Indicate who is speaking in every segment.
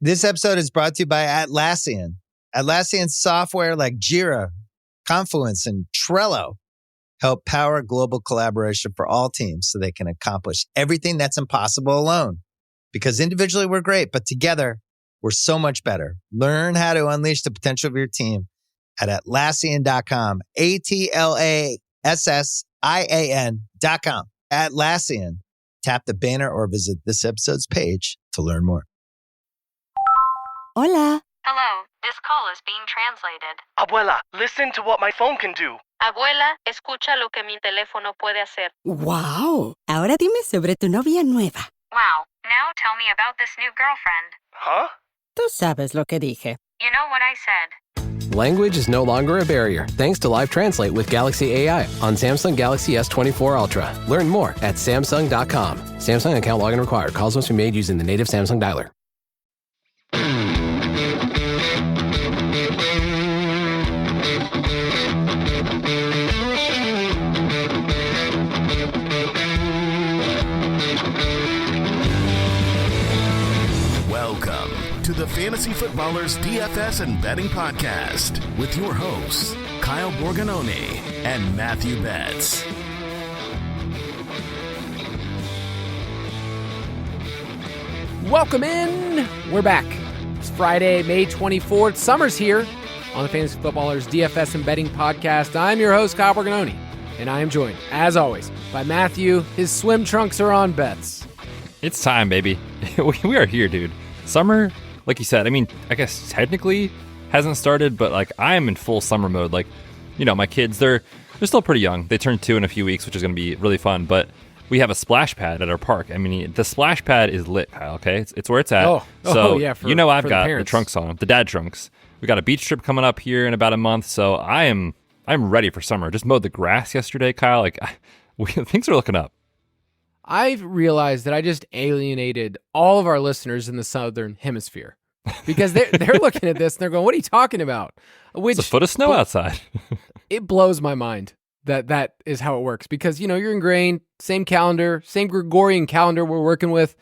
Speaker 1: This episode is brought to you by Atlassian. Atlassian software like Jira, Confluence, and Trello help power global collaboration for all teams so they can accomplish everything that's impossible alone. Because individually we're great, but together we're so much better. Learn how to unleash the potential of your team at Atlassian.com. Atlassian.com. Atlassian. Tap the banner or visit this episode's page to learn more.
Speaker 2: Hola.
Speaker 3: Hello, this call is being translated.
Speaker 4: Abuela, listen to what my phone can do.
Speaker 3: Abuela, escucha lo que mi teléfono puede hacer.
Speaker 2: Wow. Ahora dime sobre tu novia nueva.
Speaker 3: Wow, now tell me about this new girlfriend.
Speaker 4: Huh?
Speaker 2: Tú sabes lo que dije.
Speaker 3: You know what I said.
Speaker 5: Language is no longer a barrier thanks to Live Translate with Galaxy AI on Samsung Galaxy S24 Ultra. Learn more at Samsung.com. Samsung account login required. Calls must be made using the native Samsung dialer.
Speaker 6: Welcome to the Fantasy Footballers DFS and Betting Podcast with your hosts, Kyle Borganoni and Matthew Betz.
Speaker 7: Welcome in. We're back. It's Friday, May 24th. Summer's here on the Fantasy Footballers DFS and Betting Podcast. I'm your host, Kyle Borganoni, and I am joined, as always, by Matthew. His swim trunks are on, Betz.
Speaker 8: It's time, baby. We are here, dude. Summer, like you said, I mean, I guess technically hasn't started, but like I am in full summer mode. Like, you know, my kids, they're still pretty young. They turn 2 in a few weeks, which is going to be really fun. But we have a splash pad at our park. I mean, the splash pad is lit, Kyle, okay? It's where it's at. So,
Speaker 7: yeah,
Speaker 8: I've got the trunks on, the dad trunks. We got a beach trip coming up here in about a month. So I'm ready for summer. Just mowed the grass yesterday, Kyle. Like, things are looking up.
Speaker 7: I've realized that I just alienated all of our listeners in the Southern Hemisphere because they're looking at this and they're going, what are you talking about?
Speaker 8: It's a foot of snow outside.
Speaker 7: It blows my mind that is how it works because, you know, you're ingrained, same calendar, same Gregorian calendar we're working with.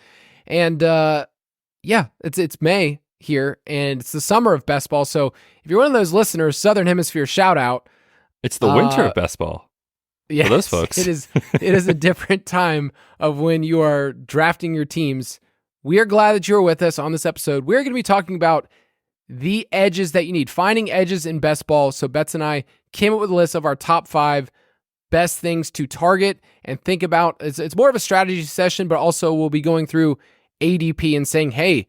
Speaker 7: And it's May here and it's the summer of best ball. So if you're one of those listeners, Southern Hemisphere shout out.
Speaker 8: It's the winter of best ball.
Speaker 7: Yes,
Speaker 8: for those folks.
Speaker 7: It is a different time of when you are drafting your teams. We are glad that you're with us on this episode. We're going to be talking about the edges that you need, finding edges in best ball. So Betz and I came up with a list of our top 5 best things to target and think about. It's more of a strategy session, but also we'll be going through ADP and saying, hey,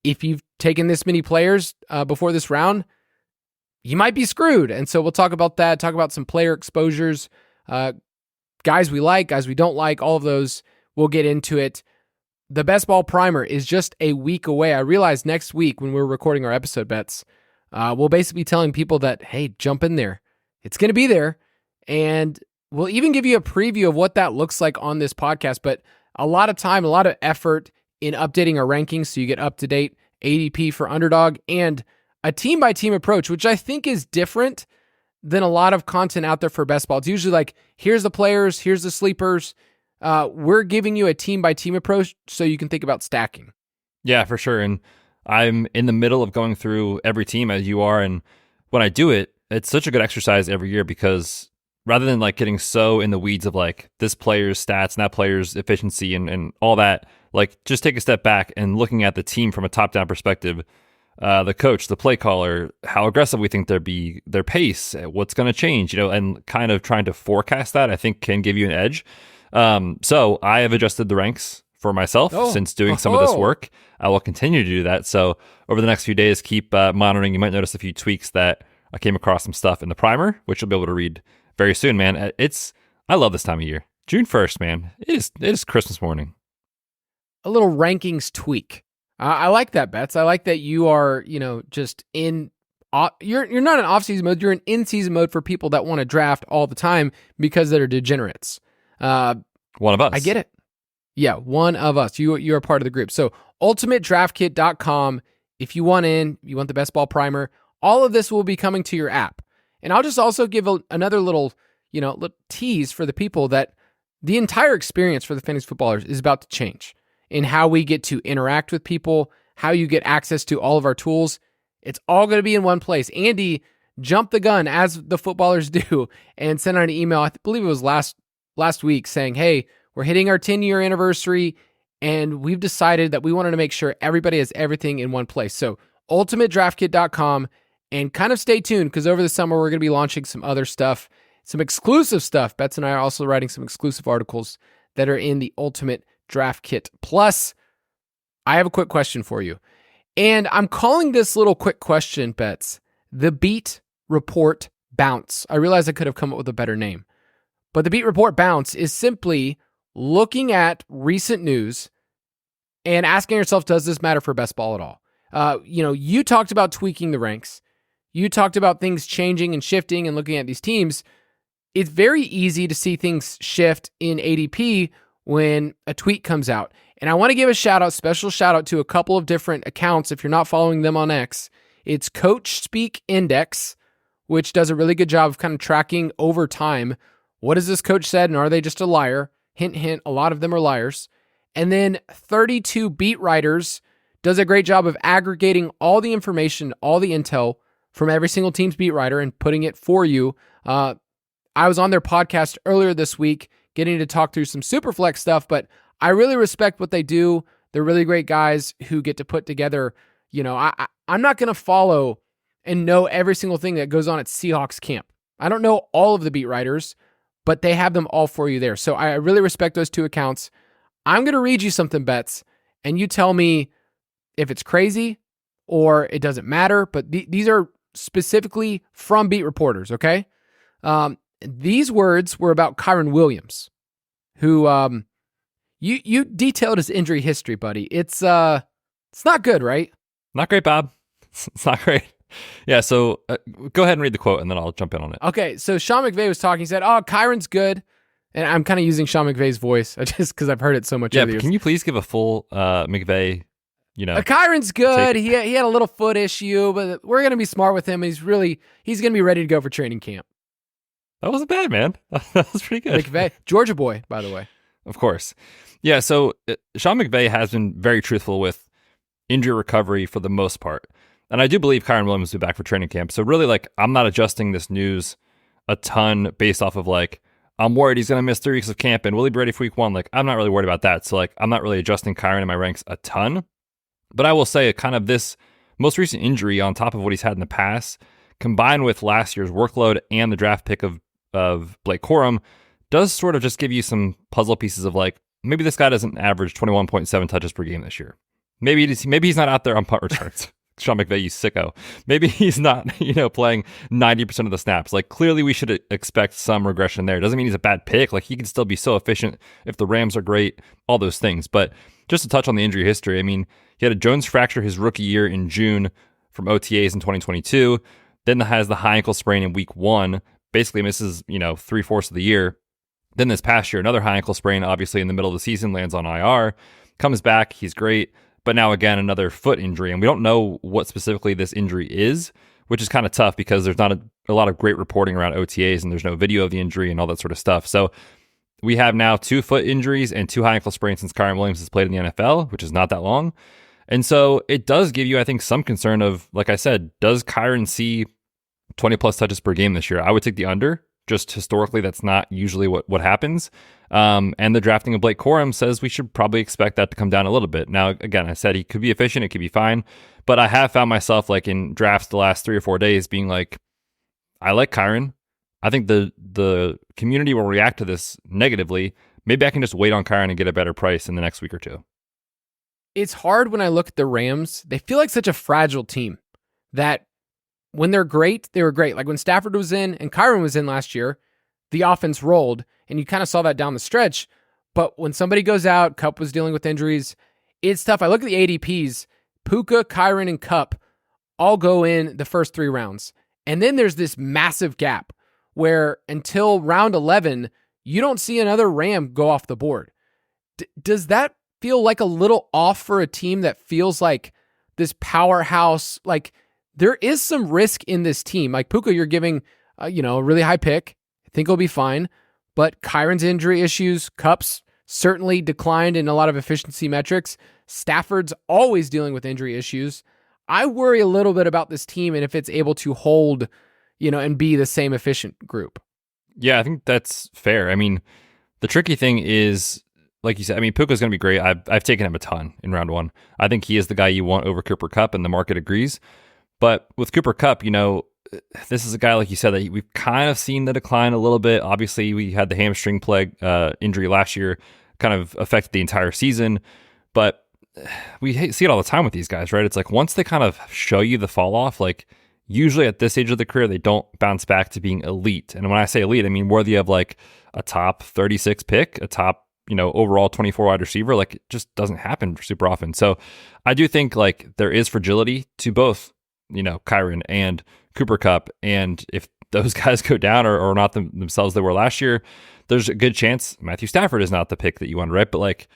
Speaker 7: if you've taken this many players before this round, you might be screwed. And so we'll talk about that, talk about some player exposures, guys we like, guys we don't like, all of those. We'll get into it. The best ball primer is just a week away. I realize next week when we're recording our episode bets, we'll basically be telling people that, hey, jump in there. It's going to be there. And we'll even give you a preview of what that looks like on this podcast. But a lot of time, a lot of effort in updating our rankings so you get up-to-date ADP for Underdog and a team-by-team approach, which I think is different than a lot of content out there for best ball. It's usually like, here's the players, here's the sleepers. We're giving you a team-by-team approach so you can think about stacking.
Speaker 8: Yeah, for sure. And I'm in the middle of going through every team as you are. And when I do it, it's such a good exercise every year because rather than like getting so in the weeds of like this player's stats and that player's efficiency and all that, like just take a step back and looking at the team from a top-down perspective. The coach, the play caller, how aggressive we think their pace, what's going to change, you know, and kind of trying to forecast that, I think can give you an edge. So I have adjusted the ranks for myself since doing some of this work. I will continue to do that. So over the next few days, keep monitoring. You might notice a few tweaks that I came across some stuff in the primer, which you'll be able to read very soon, man. I love this time of year. June 1st, man. It is Christmas morning.
Speaker 7: A little rankings tweak. I like that, Betz. I like that you are, you know, just in. You're not in off-season mode. You're in in-season mode for people that want to draft all the time because they're degenerates.
Speaker 8: One of us.
Speaker 7: I get it. Yeah, one of us. You're a part of the group. So ultimatedraftkit.com. If you want you want the best ball primer, all of this will be coming to your app. And I'll just also give another little tease for the people that the entire experience for the fantasy footballers is about to change in how we get to interact with people, how you get access to all of our tools. It's all going to be in one place. Andy jumped the gun, as the footballers do, and sent out an email, I believe it was last week, saying, hey, we're hitting our 10-year anniversary, and we've decided that we wanted to make sure everybody has everything in one place. So ultimatedraftkit.com, and kind of stay tuned, because over the summer we're going to be launching some other stuff, some exclusive stuff. Betz and I are also writing some exclusive articles that are in the Ultimate Draft Kit. Plus, I have a quick question for you. And I'm calling this little quick question, Betz, the Beat Report Bounce. I realize I could have come up with a better name. But the Beat Report Bounce is simply looking at recent news and asking yourself, does this matter for best ball at all? You talked about tweaking the ranks. You talked about things changing and shifting and looking at these teams. It's very easy to see things shift in ADP when a tweet comes out. And I want to give a special shout out to a couple of different accounts. If you're not following them on X, it's Coach Speak Index, which does a really good job of kind of tracking over time. What has this coach said, and are they just a liar? Hint, hint, a lot of them are liars. And then 32 Beat Writers does a great job of aggregating all the information, all the intel from every single team's beat writer and putting it for you. I was on their podcast earlier this week getting to talk through some Superflex stuff, but I really respect what they do. They're really great guys who get to put together, I'm not going to follow and know every single thing that goes on at Seahawks camp. I don't know all of the beat writers, but they have them all for you there. So I really respect those two accounts. I'm going to read you something, Betz, and you tell me if it's crazy or it doesn't matter, but these are specifically from beat reporters, okay? These words were about Kyren Williams, who you detailed his injury history, buddy. It's not good, right?
Speaker 8: Not great, Bob. It's not great. Yeah, so go ahead and read the quote, and then I'll jump in on it.
Speaker 7: Okay, so Sean McVay was talking. He said, Kyren's good. And I'm kind of using Sean McVay's voice just because I've heard it so much.
Speaker 8: Yeah, but can you please give a full McVay,
Speaker 7: Kyren's good. He had a little foot issue, but we're going to be smart with him. He's going to be ready to go for training camp.
Speaker 8: That wasn't bad, man. That was pretty good.
Speaker 7: McVay, Georgia boy, by the way.
Speaker 8: Of course. Yeah, so Sean McVay has been very truthful with injury recovery for the most part. And I do believe Kyren Williams will be back for training camp. So really, I'm not adjusting this news a ton based off of, I'm worried he's going to miss 3 weeks of camp and will he be ready for week 1? I'm not really worried about that. So, I'm not really adjusting Kyren in my ranks a ton. But I will say kind of this most recent injury on top of what he's had in the past, combined with last year's workload and the draft pick of Blake Corum, does sort of just give you some puzzle pieces of maybe this guy doesn't average 21.7 touches per game this year. Maybe he's not out there on punt returns. Sean McVay, you sicko. Maybe he's not, playing 90% of the snaps. Clearly we should expect some regression there. Doesn't mean he's a bad pick. He can still be so efficient if the Rams are great, all those things. But just to touch on the injury history, he had a Jones fracture his rookie year in June from OTAs in 2022, then has the high ankle sprain in week 1, basically misses, 3/4 of the year. Then this past year, another high ankle sprain, obviously in the middle of the season, lands on IR, comes back, he's great. But now again, another foot injury, and we don't know what specifically this injury is, which is kind of tough because there's not a lot of great reporting around OTAs, and there's no video of the injury and all that sort of stuff. So we have now 2 foot injuries and 2 high ankle sprains since Kyren Williams has played in the NFL, which is not that long. And so it does give you, I think, some concern of, like I said, does Kyren see 20 plus touches per game this year? I would take the under. Just historically, that's not usually what happens. And the drafting of Blake Corum says we should probably expect that to come down a little bit. Now, again, I said he could be efficient, it could be fine, but I have found myself in drafts the last 3 or 4 days being I like Kyren. I think the community will react to this negatively. Maybe I can just wait on Kyren and get a better price in the next week or 2.
Speaker 7: It's hard when I look at the Rams. They feel like such a fragile team that when they're great, they were great. When Stafford was in and Kyren was in last year, the offense rolled, and you kind of saw that down the stretch. But when somebody goes out, Kupp was dealing with injuries, it's tough. I look at the ADPs, Puka, Kyren, and Kupp all go in the first 3 rounds. And then there's this massive gap where until round 11, you don't see another Ram go off the board. Does that feel like a little off for a team that feels like this powerhouse? There is some risk in this team. Puka, you're giving, a really high pick. I think he'll be fine. But Kyren's injury issues, Kupp's certainly declined in a lot of efficiency metrics. Stafford's always dealing with injury issues. I worry a little bit about this team and if it's able to hold, and be the same efficient group.
Speaker 8: Yeah, I think that's fair. I mean, the tricky thing is, like you said, Puka's going to be great. I've taken him a ton in round 1. I think he is the guy you want over Cooper Kupp, and the market agrees. But with Cooper Kupp, this is a guy, like you said, that we've kind of seen the decline a little bit. Obviously, we had the hamstring plague injury last year, kind of affected the entire season. But we see it all the time with these guys, right? It's like once they kind of show you the fall off, like usually at this stage of the career, they don't bounce back to being elite. And when I say elite, I mean worthy of like a top 36 pick, a top, overall 24 wide receiver. Like it just doesn't happen super often. So I do think like there is fragility to both, Kyren and Cooper Kupp. And if those guys go down or not themselves they were last year, there's a good chance Matthew Stafford is not the pick that you want, right? But like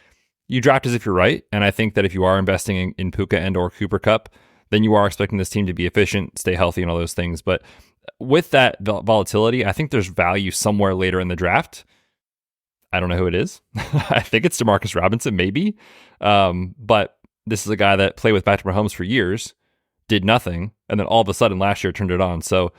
Speaker 8: you draft as if you're right. And I think that if you are investing in Puka and or Cooper Kupp, then you are expecting this team to be efficient, stay healthy, and all those things. But with that volatility, I think there's value somewhere later in the draft. I don't know who it is. I think it's Demarcus Robinson, maybe. But this is a guy that played with Patrick Mahomes for years, did nothing, and then all of a sudden last year turned it on. So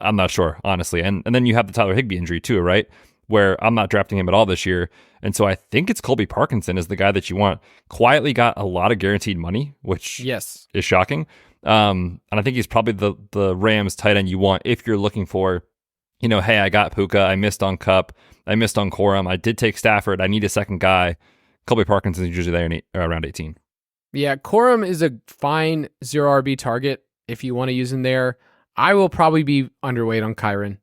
Speaker 8: I'm not sure, honestly. And then you have the Tyler Higbee injury too, right? Where I'm not drafting him at all this year. And so I think it's Colby Parkinson is the guy that you want. Quietly got a lot of guaranteed money, which is shocking. And I think he's probably the Rams tight end you want if you're looking for, hey, I got Puka, I missed on Kupp, I missed on Corum, I did take Stafford, I need a second guy. Colby Parkinson is usually there around 18.
Speaker 7: Yeah, Corum is a fine 0 RB target if you want to use him there. I will probably be underweight on Kyren.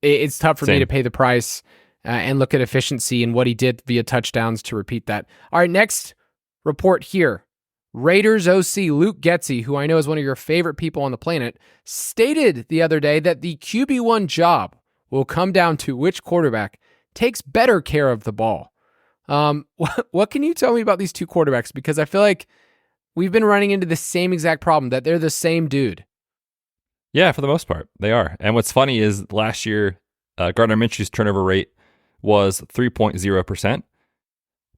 Speaker 7: It's tough for me to pay the price and look at efficiency and what he did via touchdowns to repeat that. All right, next report here. Raiders OC Luke Getsy, who I know is one of your favorite people on the planet, stated the other day that the QB1 job will come down to which quarterback takes better care of the ball. What can you tell me about these two quarterbacks? Because I feel like we've been running into the same exact problem, that they're the same dude.
Speaker 8: Yeah, for the most part, they are. And what's funny is last year, Gardner Minshew's turnover rate was 3.0%,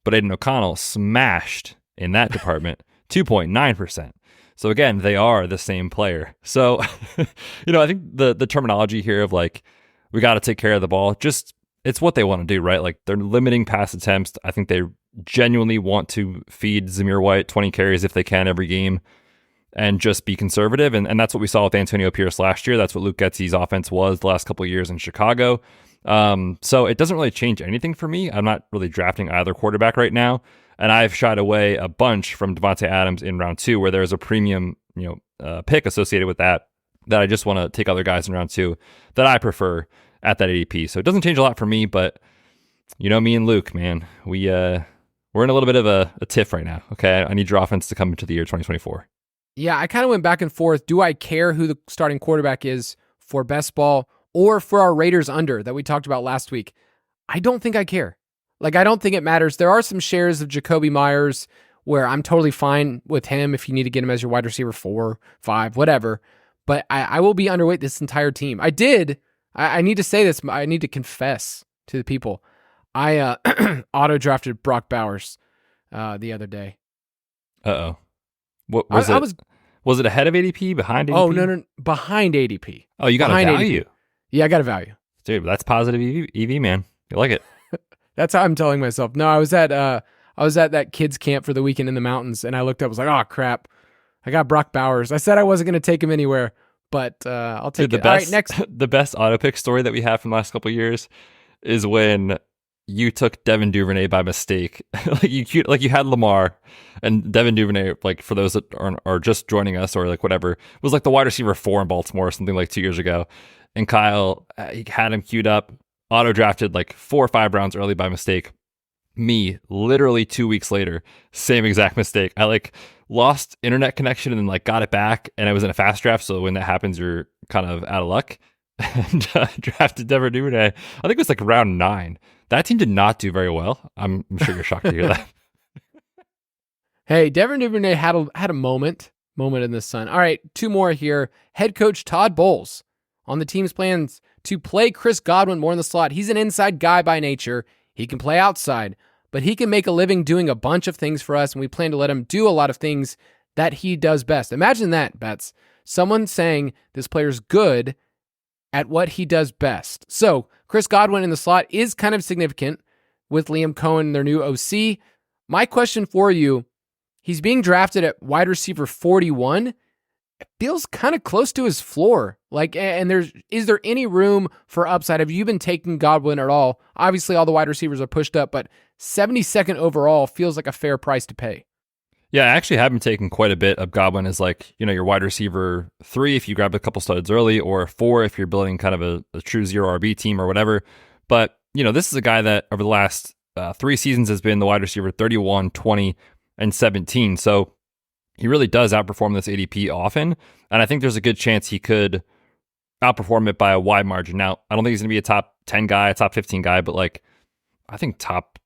Speaker 8: but Aiden O'Connell smashed in that department 2.9%. So again, they are the same player. So, I think the terminology here of like, we got to take care of the ball, just it's what they want to do, right? Like they're limiting pass attempts. I think they genuinely want to feed Zamir White 20 carries if they can every game and just be conservative. And that's what we saw with Antonio Pierce last year. That's what Luke Getsy's offense was the last couple of years in Chicago. So it doesn't really change anything for me. I'm not really drafting either quarterback right now. And I've shied away a bunch from Devontae Adams in round 2, where there's a premium, pick associated with that I just want to take other guys in round 2 that I prefer at that ADP. So it doesn't change a lot for me, but me and Luke, man, we're in a little bit of a tiff right now. Okay. I need your offense to come into the year 2024.
Speaker 7: Yeah. I kind of went back and forth. Do I care who the starting quarterback is for best ball or for our Raiders under that we talked about last week? I don't think I care. Like, I don't think it matters. There are some shares of Jacoby Myers where I'm totally fine with him if you need to get him as your wide receiver 4, 5, whatever. But I will be underweight this entire team. I need to say this. I need to confess to the people. I auto-drafted Brock Bowers the other day.
Speaker 8: Uh-oh. What was it? Was it ahead of ADP, behind ADP?
Speaker 7: Oh, no, behind ADP.
Speaker 8: Oh, you got a value.
Speaker 7: ADP. Yeah, I got a value.
Speaker 8: Dude, that's positive EV, man. You like it.
Speaker 7: That's how I'm telling myself. No, I was at that kids camp for the weekend in the mountains, and I looked up, was like, oh crap, I got Brock Bowers. I said I wasn't going to take him anywhere, but I'll take it. All right, next.
Speaker 8: The best auto pick story that we have from the last couple of years is when you took Devin Duvernay by mistake. you had Lamar, and Devin Duvernay, like for those that are just joining us or like whatever, was like the wide receiver 4 in Baltimore or something like 2 years ago. And Kyle, he had him queued up, auto drafted like 4 or 5 rounds early by mistake. Me, literally 2 weeks later, same exact mistake. I like lost internet connection and then like got it back, and I was in a fast draft. So when that happens, you're kind of out of luck. And drafted Devin Duvernay. I think it was like round 9. That team did not do very well. I'm sure you're shocked to hear that.
Speaker 7: Hey, Devin Duvernay had a moment in the sun. All right, 2 more here. Head coach Todd Bowles on the team's plans to play Chris Godwin more in the slot. He's an inside guy by nature. He can play outside, but he can make a living doing a bunch of things for us, and we plan to let him do a lot of things that he does best. Imagine that, Betz. Someone saying this player's good at what he does best. So Chris Godwin in the slot is kind of significant with Liam Cohen, their new OC. My question for you, he's being drafted at wide receiver 41. It feels kind of close to his floor. And is there any room for upside? Have you been taking Godwin at all? Obviously, all the wide receivers are pushed up, but 72nd overall feels like a fair price to pay.
Speaker 8: Yeah, I actually have been taking quite a bit of Godwin as your wide receiver 3 if you grab a couple studs early, or 4 if you're building kind of a true zero RB team or whatever. But, this is a guy that over the last 3 seasons has been the wide receiver 31, 20, and 17. So he really does outperform this ADP often. And I think there's a good chance he could outperform it by a wide margin. Now, I don't think he's going to be a top 10 guy, a top 15 guy, but I think top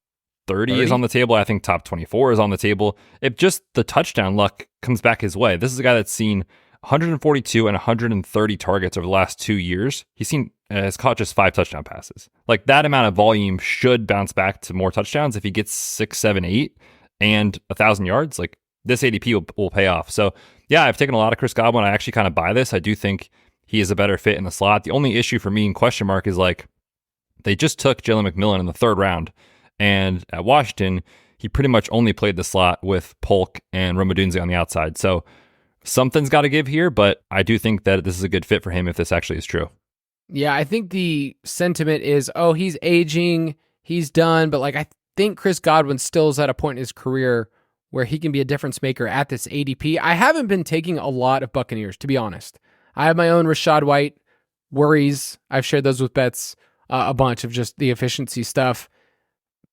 Speaker 8: 30 is on the table. I think top 24 is on the table. If just the touchdown luck comes back his way. This is a guy that's seen 142 and 130 targets over the last 2 years. Has caught just 5 touchdown passes. That amount of volume should bounce back to more touchdowns if he gets 6, 7, 8 and 1,000 yards. This ADP will pay off. So yeah, I've taken a lot of Chris Godwin. I actually kind of buy this. I do think he is a better fit in the slot. The only issue for me in question mark is they just took Jalen McMillan in the 3rd round. And at Washington, he pretty much only played the slot with Polk and Romadunzi on the outside. So something's got to give here, but I do think that this is a good fit for him if this actually is true.
Speaker 7: Yeah, I think the sentiment is, he's aging, he's done, but I think Chris Godwin still is at a point in his career where he can be a difference maker at this ADP. I haven't been taking a lot of Buccaneers, to be honest. I have my own Rachaad White worries. I've shared those with Betz a bunch of just the efficiency stuff.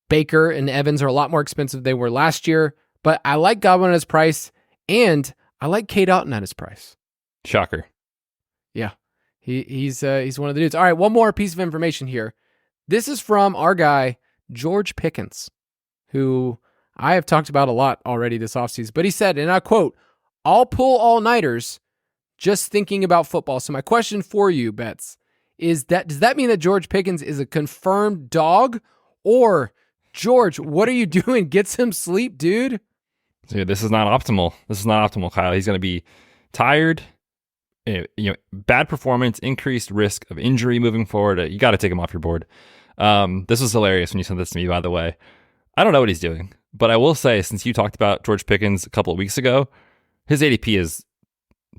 Speaker 7: Baker and Evans are a lot more expensive than they were last year, but I like Godwin at his price, and I like Cade Otton at his price.
Speaker 8: Shocker.
Speaker 7: Yeah, he's one of the dudes. All right, one more piece of information here. This is from our guy, George Pickens, who I have talked about a lot already this offseason, but he said, and I quote, "I'll pull all-nighters just thinking about football." So my question for you, Betz, is does that mean that George Pickens is a confirmed dog, or George, what are you doing? Get some sleep, dude.
Speaker 8: Dude, this is not optimal. This is not optimal, Kyle. He's going to be tired. Bad performance, increased risk of injury moving forward. You got to take him off your board. This was hilarious when you sent this to me, by the way. I don't know what he's doing, but I will say, since you talked about George Pickens a couple of weeks ago, his ADP is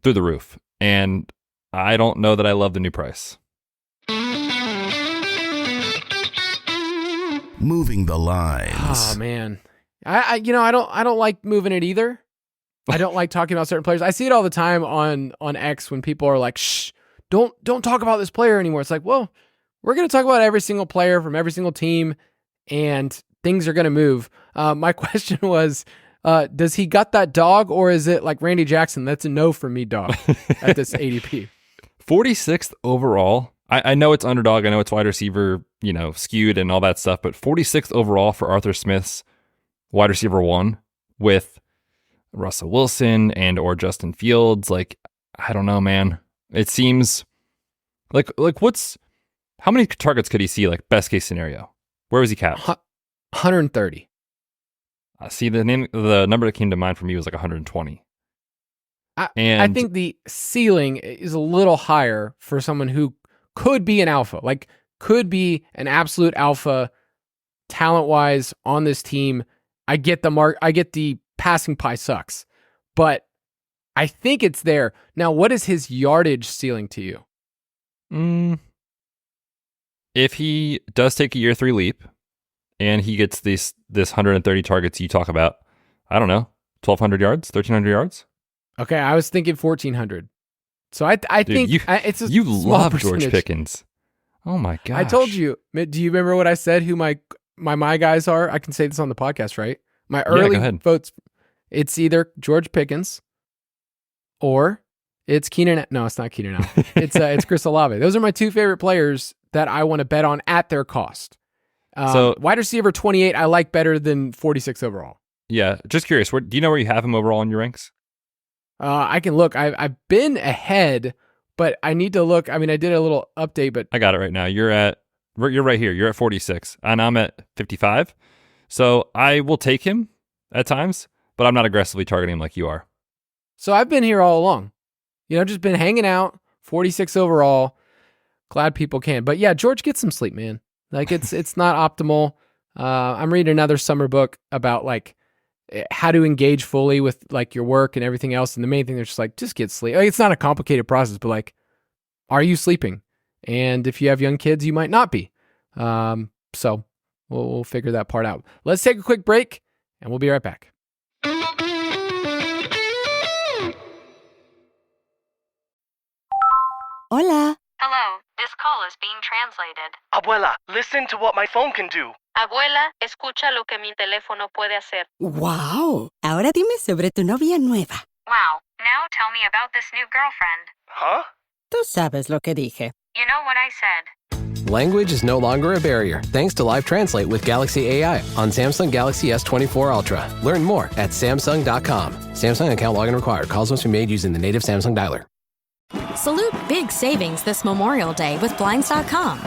Speaker 8: through the roof, and I don't know that I love the new price.
Speaker 6: Moving the lines.
Speaker 7: Oh man, I don't like moving it either. I don't like talking about certain players. I see it all the time on X when people are like, "Shh, don't talk about this player anymore." It's well, we're going to talk about every single player from every single team, and things are going to move. My question was, does he got that dog, or is it like Randy Jackson? That's a no for me, dog, at this ADP.
Speaker 8: 46th overall. I know it's underdog. I know it's wide receiver, skewed and all that stuff, but 46th overall for Arthur Smith's wide receiver 1 with Russell Wilson and or Justin Fields. I don't know, man. It seems like how many targets could he see? Best case scenario, where was he capped?
Speaker 7: 130.
Speaker 8: See, the number that came to mind for me was 120.
Speaker 7: I think the ceiling is a little higher for someone who could be an alpha, could be an absolute alpha talent-wise on this team. I get the passing pie sucks, but I think it's there. Now, what is his yardage ceiling to you?
Speaker 8: If he does take a year 3 leap and he gets this 130 targets you talk about, I don't know, 1,200 yards, 1,300 yards?
Speaker 7: Okay, I was thinking 1,400. So I think it's a
Speaker 8: you
Speaker 7: small
Speaker 8: love
Speaker 7: percentage.
Speaker 8: George Pickens. Oh my gosh.
Speaker 7: I told you. Do you remember what I said? Who my guys are? I can say this on the podcast, right? My early votes. It's either George Pickens, or it's Keenan. No, it's not Keenan Allen. It's Chris Olave. Those are my 2 favorite players that I want to bet on at their cost. So wide receiver 28, I like better than 46 overall.
Speaker 8: Yeah, just curious. Do you know where you have him overall in your ranks?
Speaker 7: I can look. I've been ahead, but I need to look. I mean, I did a little update, but
Speaker 8: I got it right now. You're right here. You're at 46, and I'm at 55. So I will take him at times, but I'm not aggressively targeting him like you are.
Speaker 7: So I've been here all along. Just been hanging out, 46 overall. Glad people can. But yeah, George, get some sleep, man. Like it's not optimal. I'm reading another summer book about like how to engage fully with like your work and everything else. And the main thing, they're just like, just get sleep. Like, it's not a complicated process, but like, are you sleeping? And if you have young kids, you might not be. So we'll figure that part out. Let's take a quick break and we'll be right back.
Speaker 2: Hola.
Speaker 3: Hello, this call is being translated.
Speaker 4: Abuela, listen to what my phone can do.
Speaker 3: Abuela, escucha lo que mi teléfono puede hacer.
Speaker 2: Wow. Ahora dime sobre tu novia nueva.
Speaker 3: Wow, now tell me about this new girlfriend.
Speaker 4: Huh?
Speaker 2: Tú sabes lo que dije.
Speaker 3: You know what I said.
Speaker 5: Language is no longer a barrier thanks to Live Translate with Galaxy AI on Samsung Galaxy S24 Ultra. Learn more at Samsung.com. Samsung account login required. Calls must be made using the native Samsung dialer.
Speaker 9: Salute big savings this Memorial Day with Blinds.com.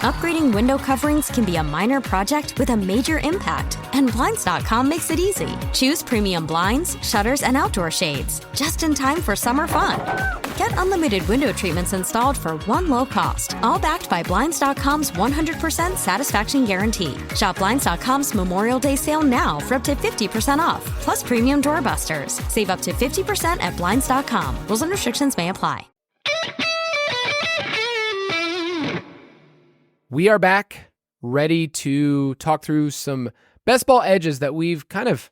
Speaker 9: Upgrading window coverings can be a minor project with a major impact, and Blinds.com makes it easy. Choose premium blinds, shutters, and outdoor shades, just in time for summer fun. Get unlimited window treatments installed for one low cost, all backed by Blinds.com's 100% satisfaction guarantee. Shop Blinds.com's Memorial Day sale now for up to 50% off, plus premium doorbusters. Save up to 50% at Blinds.com. Rules and restrictions may apply.
Speaker 7: We are back, ready to talk through some best ball edges that we've kind of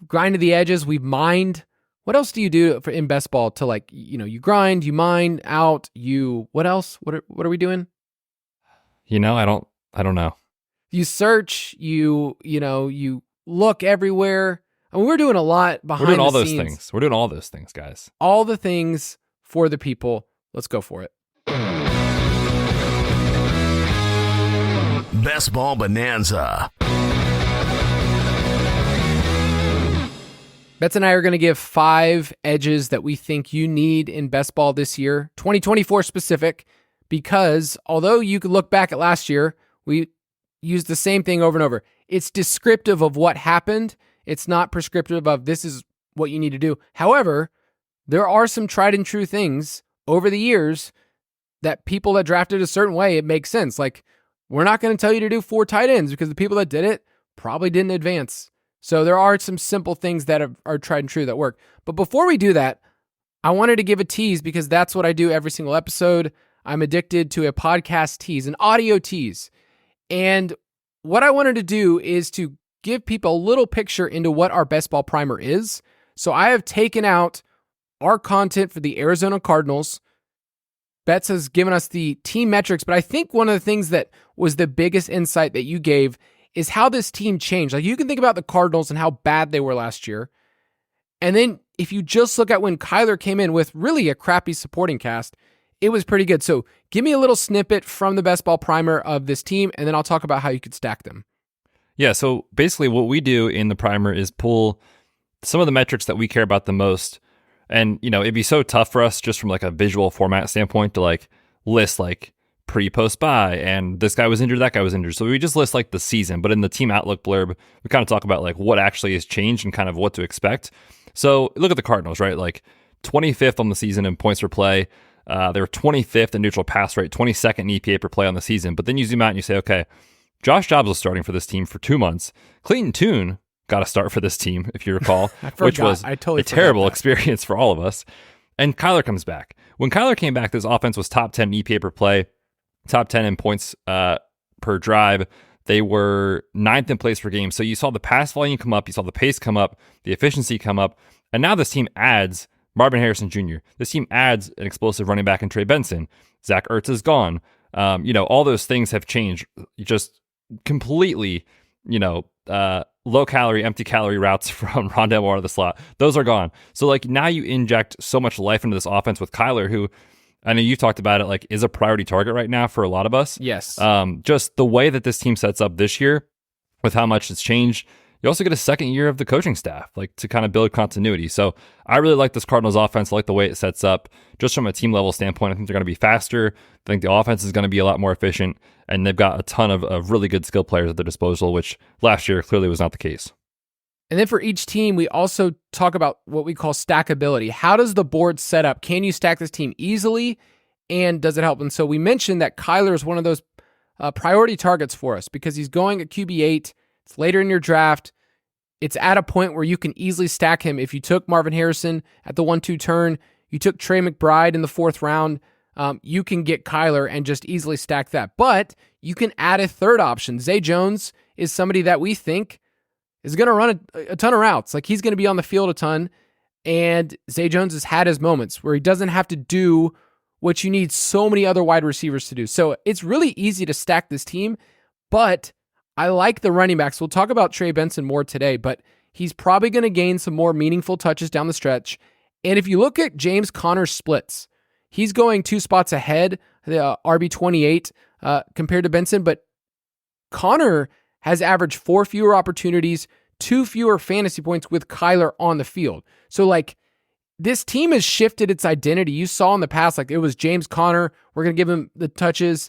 Speaker 7: grinded the edges. We've mined. What else do you do in best ball to like, you grind, you mine out, what else? What are we doing?
Speaker 8: I don't know.
Speaker 7: You search, you look everywhere. I mean, we're doing a lot behind the scenes.
Speaker 8: We're doing all those things. We're doing all those things, guys.
Speaker 7: All the things for the people. Let's go for it.
Speaker 6: Best Ball Bonanza.
Speaker 7: Betz and I are going to give 5 edges that we think you need in best ball this year, 2024 specific, because although you could look back at last year, we used the same thing over and over. It's descriptive of what happened. It's not prescriptive of this is what you need to do. However, there are some tried and true things over the years that people that drafted a certain way, it makes sense. Like, we're not going to tell you to do 4 tight ends because the people that did it probably didn't advance. So there are some simple things that are tried and true that work. But before we do that, I wanted to give a tease because that's what I do every single episode. I'm addicted to a podcast tease, an audio tease. And what I wanted to do is to give people a little picture into what our best ball primer is. So I have taken out our content for the Arizona Cardinals. Betz has given us the team metrics, but I think one of the things that was the biggest insight that you gave is how this team changed. Like, you can think about the Cardinals and how bad they were last year. And then if you just look at when Kyler came in with really a crappy supporting cast, it was pretty good. So give me a little snippet from the best ball primer of this team, and then I'll talk about how you could stack them.
Speaker 8: Yeah, so basically what we do in the primer is pull some of the metrics that we care about the most. And, it'd be so tough for us just from like a visual format standpoint to like list like pre-post buy and this guy was injured, that guy was injured. So we just list like the season, but in the team outlook blurb, we kind of talk about like what actually has changed and kind of what to expect. So look at the Cardinals, right? Like 25th on the season in points per play. They were 25th in neutral pass rate, 22nd in EPA per play on the season. But then you zoom out and you say, okay, Josh Jobs was starting for this team for 2 months. Clayton Tune got a start for this team, if you recall, which was a terrible experience for all of us. And Kyler comes back. When Kyler came back, this offense was top 10 in EPA per play, top 10 in points per drive. They were 9th in plays per game. So you saw the pass volume come up, you saw the pace come up, the efficiency come up, and now this team adds Marvin Harrison Jr. This team adds an explosive running back in Trey Benson. Zach Ertz is gone. All those things have changed just completely, low calorie, empty calorie routes from Rondale Moore to the slot. Those are gone. So like now you inject so much life into this offense with Kyler, who I know you've talked about it, like is a priority target right now for a lot of us.
Speaker 7: Yes.
Speaker 8: Just the way that this team sets up this year with how much it's changed. you also get a second year of the coaching staff, like to kind of build continuity. So I really like this Cardinals offense. I like the way it sets up. Just from a team level standpoint, I think they're going to be faster. I think the offense is going to be a lot more efficient, and they've got a ton of really good skill players at their disposal, which last year clearly was not the case.
Speaker 7: And then for each team, we also talk about what we call stackability. How does the board set up? Can you stack this team easily? And does it help? And so we mentioned that Kyler is one of those priority targets for us because he's going at QB8. It's later in your draft. It's at a point where you can easily stack him. If you took Marvin Harrison at the 1-2 turn, you took Trey McBride in the 4th round, you can get Kyler and just easily stack that. But you can add a third option. Zay Jones is somebody that we think is going to run a ton of routes. Like, he's going to be on the field a ton. And Zay Jones has had his moments where he doesn't have to do what you need so many other wide receivers to do. So it's really easy to stack this team, but I like the running backs. We'll talk about Trey Benson more today, but he's probably going to gain some more meaningful touches down the stretch. And if you look at James Conner's splits, he's going 2 spots ahead, the RB28 compared to Benson, but Conner has averaged 4 fewer opportunities, 2 fewer fantasy points with Kyler on the field. So like, this team has shifted its identity. You saw in the past, like, it was James Conner. We're going to give him the touches.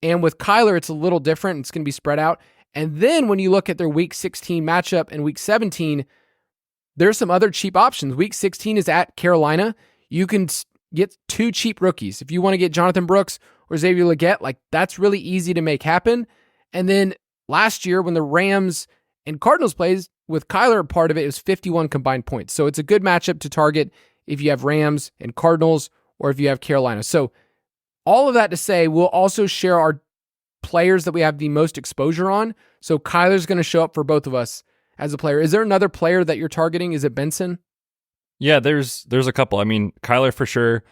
Speaker 7: And with Kyler, it's a little different. It's going to be spread out. And then when you look at their Week 16 matchup and Week 17, there's some other cheap options. Week 16 is at Carolina. You can get 2 cheap rookies. If you want to get Jonathan Brooks or Xavier Legette, like, that's really easy to make happen. And then last year when the Rams and Cardinals plays with Kyler, part of it was 51 combined points. So it's a good matchup to target if you have Rams and Cardinals, or if you have Carolina. So all of that to say, we'll also share our players that we have the most exposure on. So Kyler's going to show up for both of us as a player. Is there another player that you're targeting? Is it Benson?
Speaker 8: Yeah, there's a couple. I mean, Kyler for sure.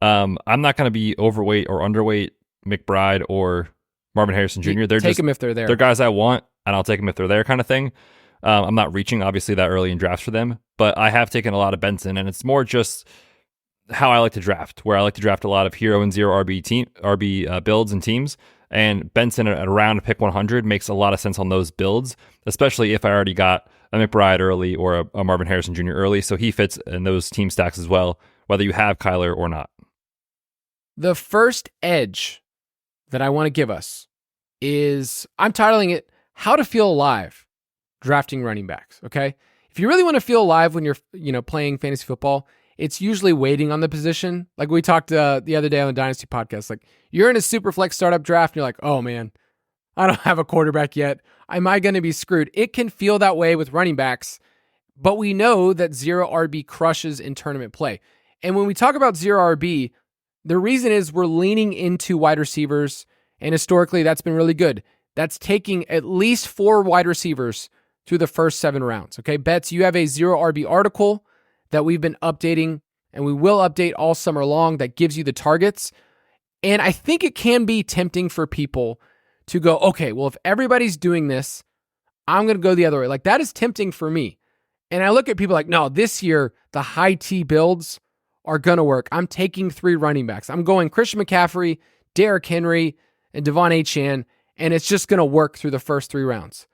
Speaker 8: I'm not going to be overweight or underweight McBride or Marvin Harrison Jr.
Speaker 7: Take them if they're there.
Speaker 8: They're guys I want, and I'll take them if they're there, kind of thing. I'm not reaching, obviously, that early in drafts for them, but I have taken a lot of Benson, and it's more just how I like to draft, where I like to draft a lot of hero and zero RB builds and teams, and Benson at around pick 100 makes a lot of sense on those builds, especially if I already got a McBride early or a Marvin Harrison Jr. early, so he fits in those team stacks as well, whether you have Kyler or not.
Speaker 7: The first edge that I want to give us is, I'm titling it, How to Feel Alive Drafting Running Backs, okay? If you really want to feel alive when you're playing fantasy football, it's usually waiting on the position. Like we talked the other day on the Dynasty podcast, like, you're in a super flex startup draft and you're like, oh man, I don't have a quarterback yet. Am I going to be screwed? It can feel that way with running backs, but we know that zero RB crushes in tournament play. And when we talk about zero RB, the reason is we're leaning into wide receivers, and historically that's been really good. That's taking at least 4 wide receivers through the first 7 rounds. Okay, Betz, you have a zero RB article that we've been updating, and we will update all summer long, that gives you the targets. And I think it can be tempting for people to go, okay, well, if everybody's doing this, I'm going to go the other way. Like, that is tempting for me. And I look at people like, no, this year, the high T builds are going to work. I'm taking 3 running backs. I'm going Christian McCaffrey, Derrick Henry, and Devon Achane, and it's just going to work through the first 3 rounds.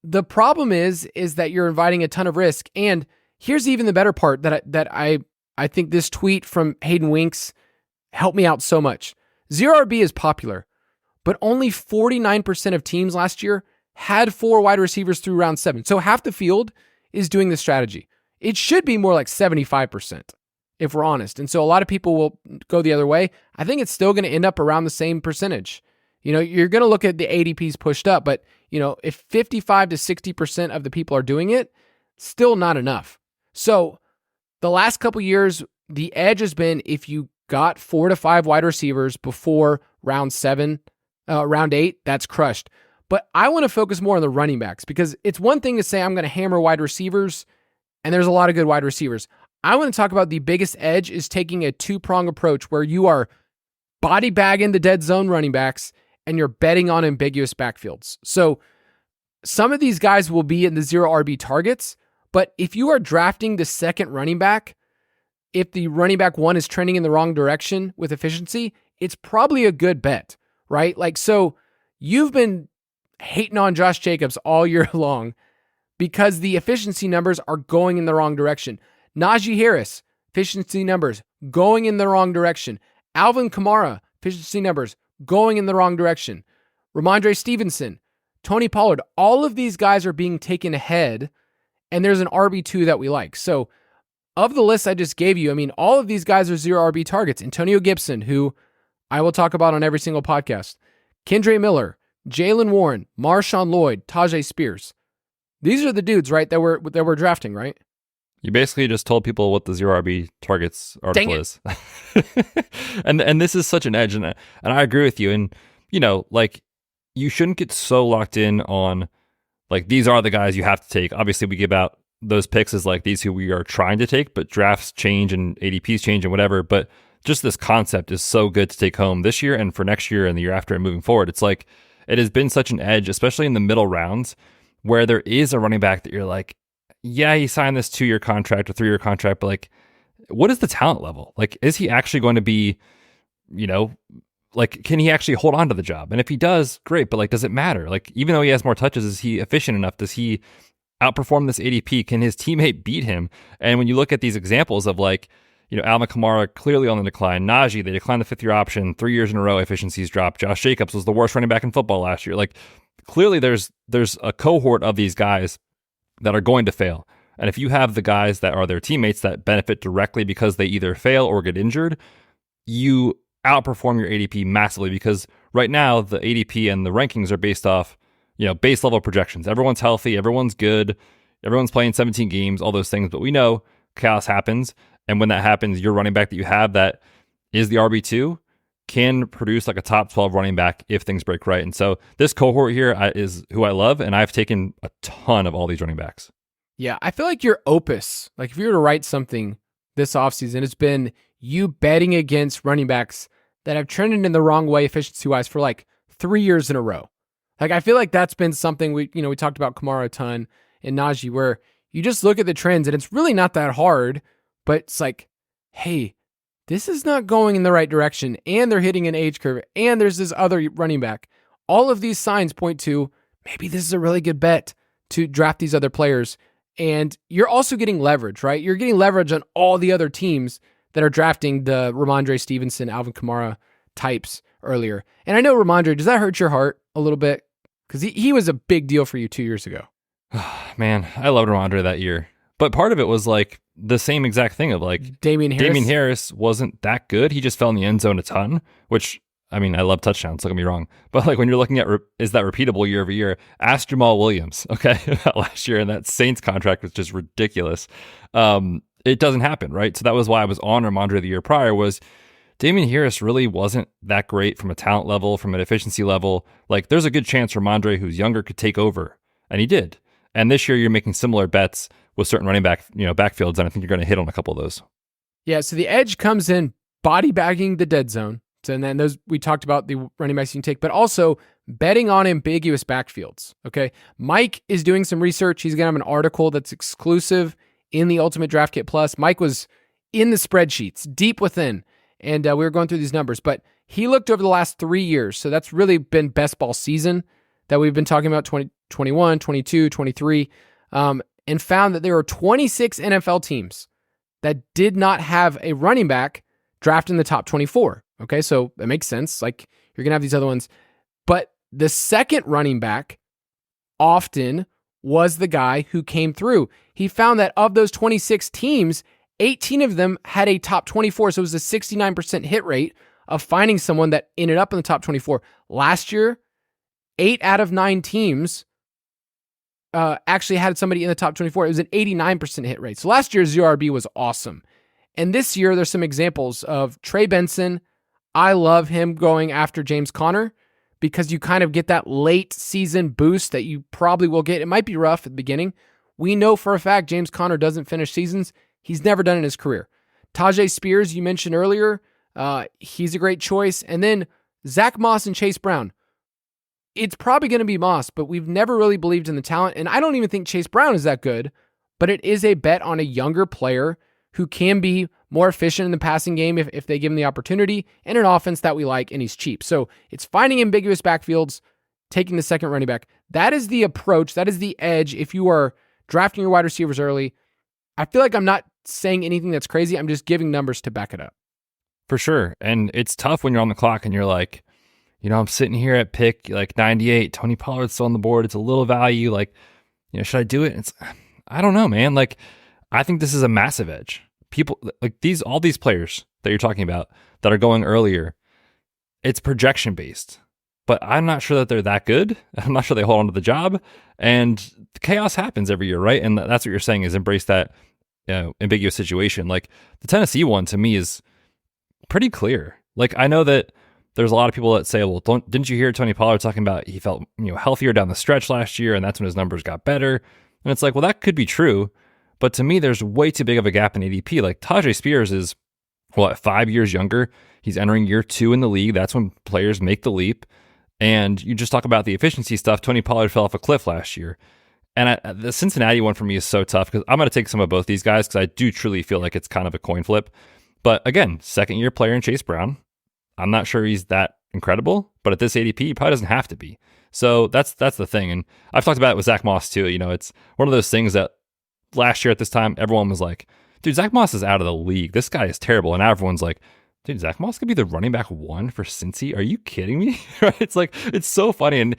Speaker 7: The problem is that you're inviting a ton of risk. And here's even the better part that I think this tweet from Hayden Winks helped me out so much. Zero RB is popular, but only 49% of teams last year had 4 wide receivers through round 7. So half the field is doing this strategy. It should be more like 75%, if we're honest. And so a lot of people will go the other way. I think it's still going to end up around the same percentage. You're going to look at the ADPs pushed up, but if 55 to 60% of the people are doing it, still not enough. So the last couple years, the edge has been if you got 4 to 5 wide receivers before round 8, that's crushed. But I want to focus more on the running backs, because it's one thing to say I'm going to hammer wide receivers, and there's a lot of good wide receivers. I want to talk about the biggest edge is taking a 2-prong approach where you are body bagging the dead zone running backs and you're betting on ambiguous backfields. So some of these guys will be in the zero RB targets, but if you are drafting the second running back, if the running back 1 is trending in the wrong direction with efficiency, it's probably a good bet, right? Like, so you've been hating on Josh Jacobs all year long because the efficiency numbers are going in the wrong direction. Najee Harris, efficiency numbers going in the wrong direction. Alvin Kamara, efficiency numbers going in the wrong direction. Ramondre Stevenson, Tony Pollard, all of these guys are being taken ahead, and there's an RB2 that we like. So of the list I just gave you, I mean, all of these guys are 0 RB targets. Antonio Gibson, who I will talk about on every single podcast. Kendre Miller, Jalen Warren, Marshawn Lloyd, Tajay Spears. These are the dudes, right, that we're drafting, right?
Speaker 8: You basically just told people what the 0 RB targets article is. and this is such an edge, and I agree with you. And, you know, like, you shouldn't get so locked in on, like, these are the guys you have to take. Obviously, we give out those picks as, like, these who we are trying to take, but drafts change and ADPs change and whatever. But just this concept is so good to take home this year and for next year and the year after and moving forward. It's like, it has been such an edge, especially in the middle rounds, where there is a running back that you're like, yeah, he signed this 2-year contract or 3-year contract, but like, what is the talent level? Like, is he actually going to be, you know, like, can he actually hold on to the job? And if he does, great, but like, does it matter? Like, even though he has more touches, is he efficient enough? Does he outperform this ADP? Can his teammate beat him? And when you look at these examples of, like, you know, Alvin Kamara clearly on the decline, Najee, they declined the 5th-year option, 3 years in a row, efficiencies dropped. Josh Jacobs was the worst running back in football last year. Like, clearly there's a cohort of these guys that are going to fail. And if you have the guys that are their teammates that benefit directly because they either fail or get injured, you outperform your ADP massively, because right now the ADP and the rankings are based off, you know, base level projections. Everyone's healthy, everyone's good, everyone's playing 17 games, all those things. But we know chaos happens. And when that happens, your running back that you have that is the RB2 can produce like a top 12 running back if things break right. And so this cohort here is who I love, and I've taken a ton of all these running backs.
Speaker 7: Yeah, I feel like your opus, like if you were to write something this offseason, it's been you betting against running backs that have trended in the wrong way efficiency-wise for like 3 years in a row. Like, I feel like that's been something we talked about Kamara a ton and Najee, where you just look at the trends and it's really not that hard, but it's like, hey, this is not going in the right direction, and they're hitting an age curve, and there's this other running back. All of these signs point to maybe this is a really good bet to draft these other players. And you're also getting leverage, right? You're getting leverage on all the other teams that are drafting the Ramondre Stevenson, Alvin Kamara types earlier. And I know, Ramondre, does that hurt your heart a little bit? Because he was a big deal for you 2 years ago.
Speaker 8: Man, I loved Ramondre that year. But part of it was like the same exact thing of like Damian Harris wasn't that good. He just fell in the end zone a ton, which, I mean, I love touchdowns, don't get me wrong. But like when you're looking at is that repeatable year over year, ask Jamal Williams, okay, about last year, and that Saints contract was just ridiculous. It doesn't happen, right? So that was why I was on Ramondre the year prior, was Damian Harris really wasn't that great from a talent level, from an efficiency level. Like, there's a good chance Ramondre, who's younger, could take over, and he did. And this year you're making similar bets with certain running back, backfields, and I think you're going to hit on a couple of those.
Speaker 7: Yeah, so the edge comes in body bagging the dead zone. So, and then those, we talked about the running backs you can take, but also betting on ambiguous backfields. Okay. Mike is doing some research. He's going to have an article that's exclusive in the Ultimate Draft Kit Plus. Mike was in the spreadsheets deep within, and we were going through these numbers, but he looked over the last 3 years. So that's really been best ball season that we've been talking about, 2021, 22, 23, and found that there are 26 NFL teams that did not have a running back drafted in the top 24. Okay, so that makes sense. Like, you're going to have these other ones. But the second running back often was the guy who came through. He found that of those 26 teams, 18 of them had a top 24. So it was a 69% hit rate of finding someone that ended up in the top 24. Last year, 8 out of 9 teams actually had somebody in the top 24. It was an 89% hit rate. So last year's ZRB was awesome. And this year, there's some examples of Trey Benson. I love him going after James Conner because you kind of get that late season boost that you probably will get. It might be rough at the beginning. We know for a fact James Conner doesn't finish seasons. He's never done in his career. Tajay Spears, you mentioned earlier, he's a great choice. And then Zach Moss and Chase Brown. It's probably going to be Moss, but we've never really believed in the talent. And I don't even think Chase Brown is that good, but it is a bet on a younger player who can be more efficient in the passing game if they give him the opportunity, and an offense that we like, and he's cheap. So it's finding ambiguous backfields. taking the second running back. That is the approach. That is the edge. If you are drafting your wide receivers early, I feel like I'm not saying anything that's crazy. I'm just giving numbers to back it up.
Speaker 8: For sure. And it's tough when you're on the clock and you're like, I'm sitting here at pick like 98, Tony Pollard's still on the board. It's a little value. Like, should I do it? I don't know, man. Like, I think this is a massive edge. People like all these players that you're talking about that are going earlier, it's projection based, but I'm not sure that they're that good. I'm not sure they hold on to the job, and chaos happens every year, right? And that's what you're saying is embrace that ambiguous situation. Like the Tennessee one to me is pretty clear. Like I know that there's a lot of people that say, well, didn't you hear Tony Pollard talking about he felt healthier down the stretch last year, and that's when his numbers got better? And it's like, well, that could be true, but to me, there's way too big of a gap in ADP. Like Tajay Spears is 5 years younger. He's entering year 2 in the league. That's when players make the leap. And you just talk about the efficiency stuff. Tony Pollard fell off a cliff last year. And the Cincinnati one for me is so tough because I'm going to take some of both these guys because I do truly feel like it's kind of a coin flip. But again, second-year player in Chase Brown. I'm not sure he's that incredible, but at this ADP, he probably doesn't have to be. So that's the thing. And I've talked about it with Zach Moss too. It's one of those things that last year at this time, everyone was like, dude, Zach Moss is out of the league. This guy is terrible. And now everyone's like, dude, Zach Moss could be the running back 1 for Cincy. Are you kidding me? It's like, it's so funny. And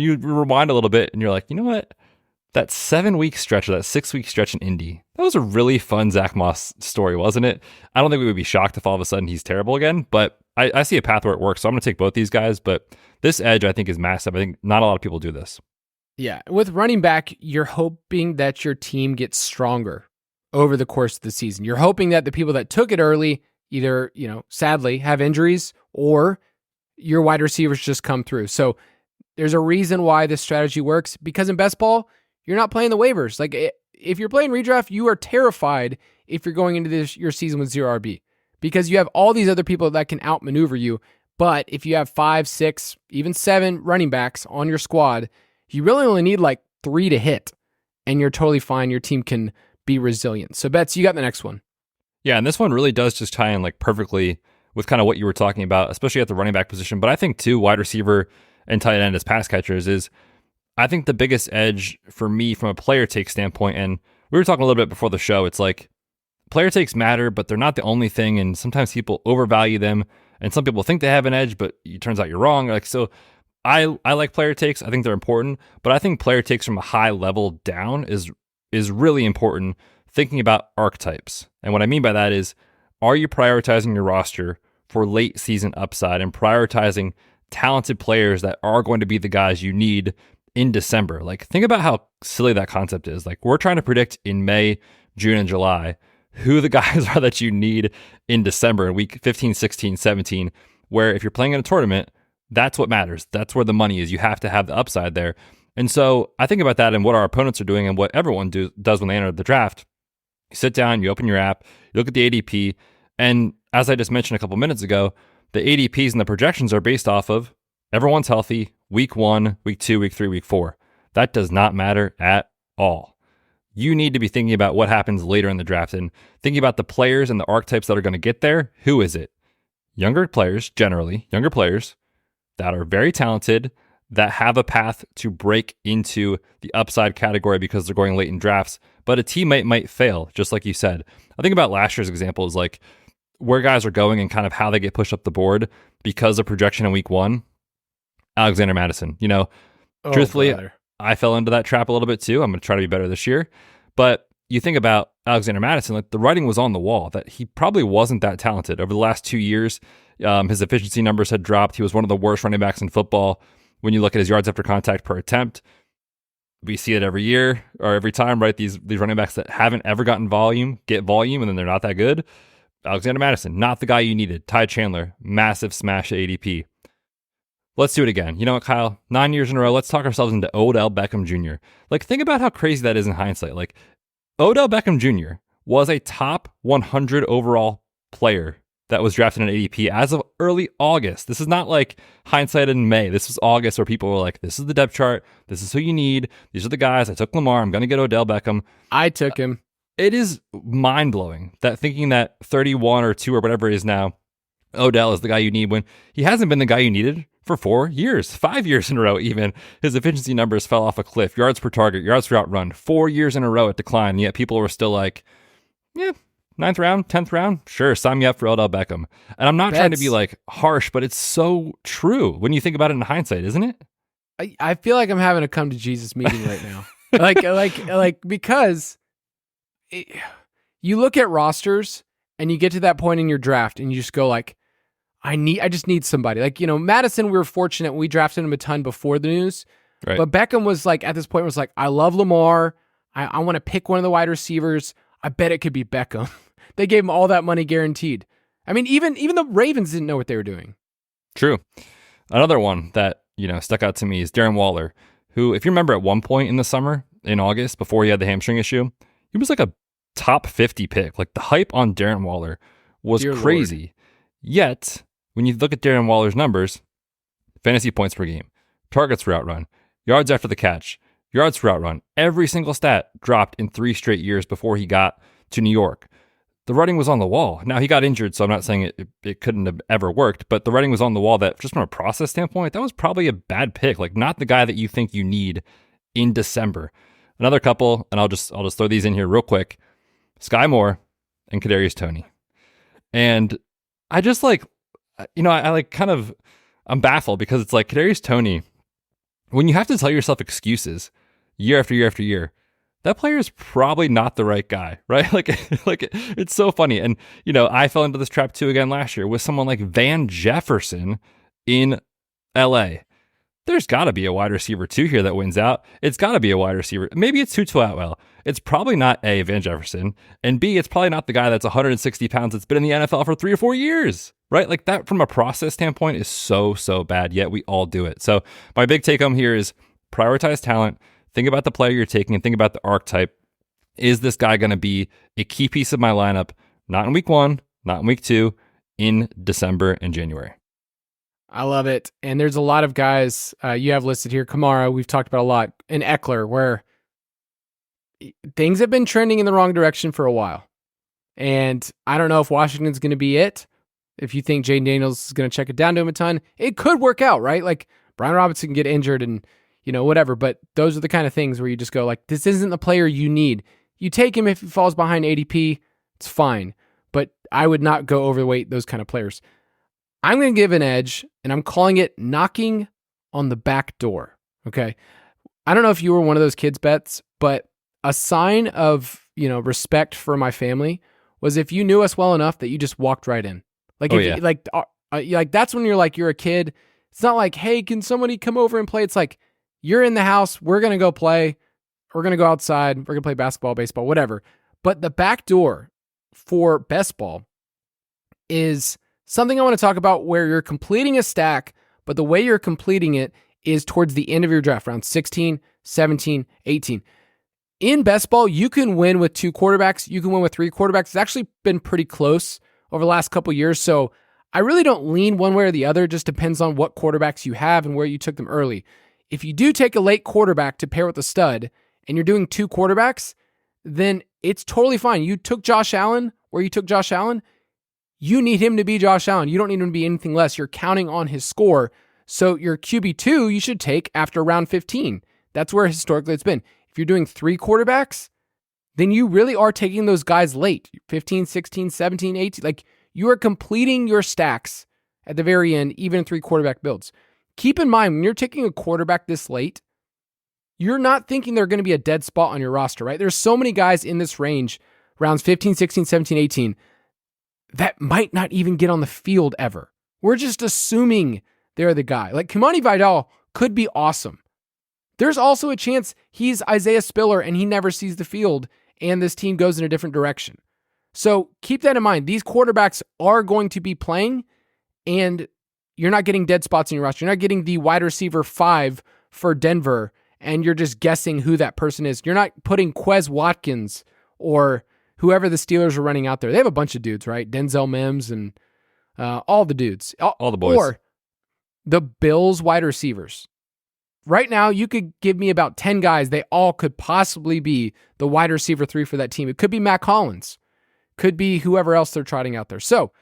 Speaker 8: you rewind a little bit and you're like, you know what? That 7-week stretch or that 6-week stretch in Indy, that was a really fun Zach Moss story, wasn't it? I don't think we would be shocked if all of a sudden he's terrible again, but I see a path where it works. So I'm going to take both these guys, but this edge I think is massive. I think not a lot of people do this.
Speaker 7: Yeah. With running back, you're hoping that your team gets stronger over the course of the season. You're hoping that the people that took it early either, sadly have injuries or your wide receivers just come through. So there's a reason why this strategy works because in best ball, you're not playing the waivers. Like if you're playing redraft, you are terrified if you're going into your season with 0 RB because you have all these other people that can outmaneuver you. But if you have 5, 6, even 7 running backs on your squad, you really only need like 3 to hit and you're totally fine. Your team can be resilient. So Betz, you got the next one.
Speaker 8: Yeah, and this one really does just tie in like perfectly with kind of what you were talking about, especially at the running back position. But I think too, wide receiver and tight end as pass catchers is, I think the biggest edge for me from a player take standpoint, and we were talking a little bit before the show, it's like player takes matter, but they're not the only thing. And sometimes people overvalue them and some people think they have an edge, but it turns out you're wrong. Like, so I like player takes. I think they're important, but I think player takes from a high level down is really important. Thinking about archetypes. And what I mean by that is, are you prioritizing your roster for late season upside and prioritizing talented players that are going to be the guys you need in December? Like, think about how silly that concept is. Like, we're trying to predict in May, June, and July who the guys are that you need in December in week 15, 16, 17, where if you're playing in a tournament, that's what matters. That's where the money is. You have to have the upside there. And so I think about that and what our opponents are doing and what everyone does when they enter the draft. You sit down, you open your app, you look at the ADP, and as I just mentioned a couple minutes ago, the ADPs and the projections are based off of everyone's healthy, week 1, week 2, week 3, week 4. That does not matter at all. You need to be thinking about what happens later in the draft and thinking about the players and the archetypes that are going to get there. Who is it? Younger players, generally, younger players that are very talented, that have a path to break into the upside category because they're going late in drafts, but a teammate might fail, just like you said. I think about last year's example is like where guys are going and kind of how they get pushed up the board because of projection in week 1. Alexander Madison, truthfully, brother. I fell into that trap a little bit too. I'm going to try to be better this year. But you think about Alexander Madison, like the writing was on the wall that he probably wasn't that talented. Over the last 2 years, his efficiency numbers had dropped. He was one of the worst running backs in football. When you look at his yards after contact per attempt, we see it every year or every time, right? These running backs that haven't ever gotten volume, get volume, and then they're not that good. Alexander Madison, not the guy you needed. Ty Chandler, massive smash at ADP. Let's do it again. You know what, Kyle? 9 years in a row, let's talk ourselves into Odell Beckham Jr. Like, think about how crazy that is in hindsight. Like, Odell Beckham Jr. was a top 100 overall player that was drafted in ADP as of early August. This is not like hindsight in May. This was August where people were like, this is the depth chart. This is who you need. These are the guys. I took Lamar. I'm going to get Odell Beckham.
Speaker 7: I took him.
Speaker 8: It is mind-blowing that thinking that 31 or 2 or whatever it is now Odell is the guy you need when he hasn't been the guy you needed for 4 years, 5 years in a row even. His efficiency numbers fell off a cliff. Yards per target, yards per route run, 4 years in a row it declined. And yet people were still like, yeah, 9th round, 10th round, sure, sign me up for Odell Beckham. And I'm not trying to be like harsh, but it's so true when you think about it in hindsight, isn't it?
Speaker 7: I feel like I'm having a come to Jesus meeting right now. Because you look at rosters and you get to that point in your draft and you just go like, I just need somebody. Like, Madison, we were fortunate. We drafted him a ton before the news. Right. But Beckham was like, at this point, was like, I love Lamar. I want to pick one of the wide receivers. I bet it could be Beckham. They gave him all that money guaranteed. I mean, even the Ravens didn't know what they were doing.
Speaker 8: True. Another one that, stuck out to me is Darren Waller, who, if you remember at one point in the summer, in August, before he had the hamstring issue, he was like a top 50 pick. Like the hype on Darren Waller was crazy. Lord. Yet, when you look at Darren Waller's numbers, fantasy points per game, targets per route run, yards after the catch, yards per route run, every single stat dropped in 3 straight years before he got to New York. The writing was on the wall. Now, he got injured, so I'm not saying it couldn't have ever worked, but the writing was on the wall that, just from a process standpoint, that was probably a bad pick. Like, not the guy that you think you need in December. Another couple, and I'll just throw these in here real quick. Sky Moore and Kadarius Toney. And I just I'm baffled because it's like Kadarius Toney, when you have to tell yourself excuses year after year after year, that player is probably not the right guy, right? Like it's so funny. And, I fell into this trap too again last year with someone like Van Jefferson in LA. There's got to be a wide receiver 2 here that wins out. It's got to be a wide receiver. Maybe it's Tutu Atwell. It's probably not A, Van Jefferson, and B, it's probably not the guy that's 160 pounds that's been in the NFL for 3 or 4 years, right? Like that from a process standpoint is so bad, yet we all do it. So my big take home here is prioritize talent. Think about the player you're taking and think about the archetype. Is this guy going to be a key piece of my lineup? Not in week 1, not in week 2, in December and January.
Speaker 7: I love it. And there's a lot of guys you have listed here. Kamara, we've talked about a lot. And Eckler, where things have been trending in the wrong direction for a while. And I don't know if Washington's going to be it. If you think Jaden Daniels is going to check it down to him a ton, it could work out, right? Like Brian Robinson can get injured and whatever. But those are the kind of things where you just go like, this isn't the player you need. You take him if he falls behind ADP, it's fine. But I would not go overweight those kind of players. I'm going to give an edge, and I'm calling it knocking on the back door, okay? I don't know if you were one of those kids, Betz, but a sign of, respect for my family was if you knew us well enough that you just walked right in. Like, that's when you're a kid. It's not like, hey, can somebody come over and play? It's like, you're in the house, we're going to go play, we're going to go outside, we're going to play basketball, baseball, whatever. But the back door for best ball is something I want to talk about where you're completing a stack, but the way you're completing it is towards the end of your draft, round 16, 17, 18. In best ball, you can win with 2 quarterbacks. You can win with 3 quarterbacks. It's actually been pretty close over the last couple years. So I really don't lean one way or the other. It just depends on what quarterbacks you have and where you took them early. If you do take a late quarterback to pair with a stud and you're doing 2 quarterbacks, then it's totally fine. You took Josh Allen where you took Josh Allen. You need him to be Josh Allen. You don't need him to be anything less. You're counting on his score. So your QB2 you should take after round 15. That's where historically it's been. If you're doing 3 quarterbacks, then you really are taking those guys late. 15, 16, 17, 18. Like you are completing your stacks at the very end, even in 3 quarterback builds. Keep in mind, when you're taking a quarterback this late, you're not thinking they're going to be a dead spot on your roster, right? There's so many guys in this range, rounds 15, 16, 17, 18, that might not even get on the field ever. We're just assuming they're the guy. Like Kimani Vidal could be awesome. There's also a chance he's Isaiah Spiller and he never sees the field and this team goes in a different direction. So keep that in mind. These quarterbacks are going to be playing and you're not getting dead spots in your roster. You're not getting the wide receiver 5 for Denver and you're just guessing who that person is. You're not putting Quez Watkins or whoever the Steelers are running out there. They have a bunch of dudes, right? Denzel Mims and all the dudes.
Speaker 8: All the boys.
Speaker 7: Or the Bills wide receivers. Right now, you could give me about 10 guys. They all could possibly be the wide receiver 3 for that team. It could be Matt Collins. Could be whoever else they're trotting out there. So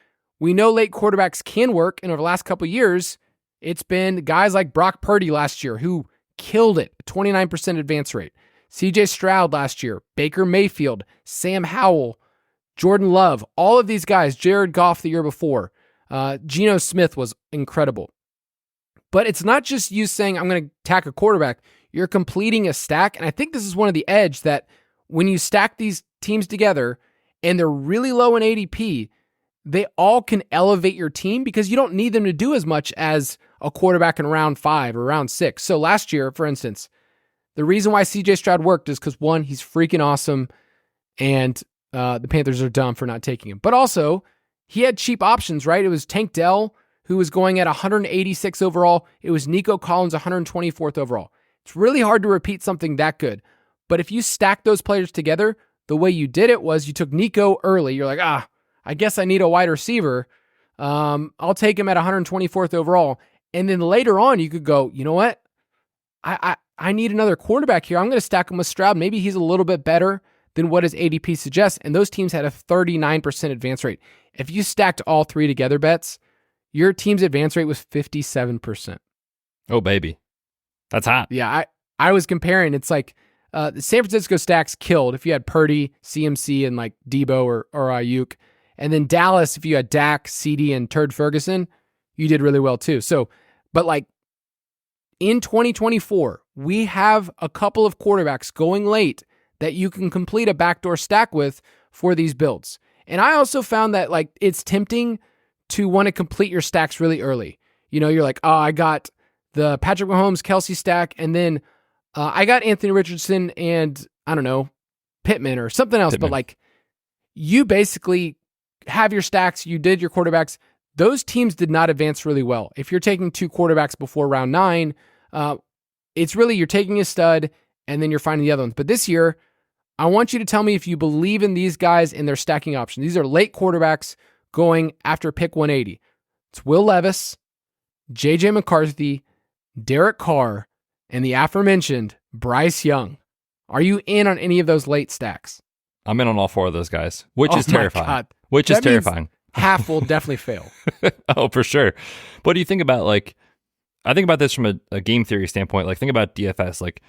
Speaker 7: we know late quarterbacks can work, and over the last couple of years, it's been guys like Brock Purdy last year who killed it, 29% advance rate. CJ Stroud last year, Baker Mayfield, Sam Howell, Jordan Love, all of these guys, Jared Goff the year before, Geno Smith was incredible. But it's not just you saying, I'm going to attack a quarterback. You're completing a stack, and I think this is one of the edge that when you stack these teams together and they're really low in ADP, they all can elevate your team because you don't need them to do as much as a quarterback in round 5 or round 6. So last year, for instance, the reason why CJ Stroud worked is because, one, he's freaking awesome, and the Panthers are dumb for not taking him. But also, he had cheap options, right? It was Tank Dell, who was going at 186 overall. It was Nico Collins, 124th overall. It's really hard to repeat something that good. But if you stack those players together, the way you did it was you took Nico early. You're like, I guess I need a wide receiver. I'll take him at 124th overall. And then later on, you could go, you know what? I need another quarterback here. I'm going to stack him with Stroud. Maybe he's a little bit better than what his ADP suggests. And those teams had a 39% advance rate. If you stacked all three together, Betz, your team's advance rate was 57%.
Speaker 8: Oh, baby. That's hot.
Speaker 7: Yeah, I was comparing. It's like the San Francisco stacks killed if you had Purdy, CMC, and like Debo or Ayuk. And then Dallas, if you had Dak, CD, and Turd Ferguson, you did really well too. So, but like in 2024, we have a couple of quarterbacks going late that you can complete a backdoor stack with for these builds. And I also found that like it's tempting to want to complete your stacks really early. You know, you're like, oh, I got the Patrick Mahomes, Kelsey stack, and then I got Anthony Richardson and I don't know, Pittman or something else. But like you basically have your stacks, you did your quarterbacks. Those teams did not advance really well. If you're taking 2 quarterbacks before round 9, it's really you're taking a stud and then you're finding the other ones. But this year, I want you to tell me if you believe in these guys and their stacking options. These are late quarterbacks going after pick 180. It's Will Levis, JJ McCarthy, Derek Carr, and the aforementioned Bryce Young. Are you in on any of those late stacks?
Speaker 8: I'm in on all 4 of those guys, which is terrifying.
Speaker 7: God.
Speaker 8: Which is terrifying.
Speaker 7: Half will definitely fail.
Speaker 8: Oh, for sure. What do you think about, like, I think about this from a game theory standpoint. Like, think about DFS. Like,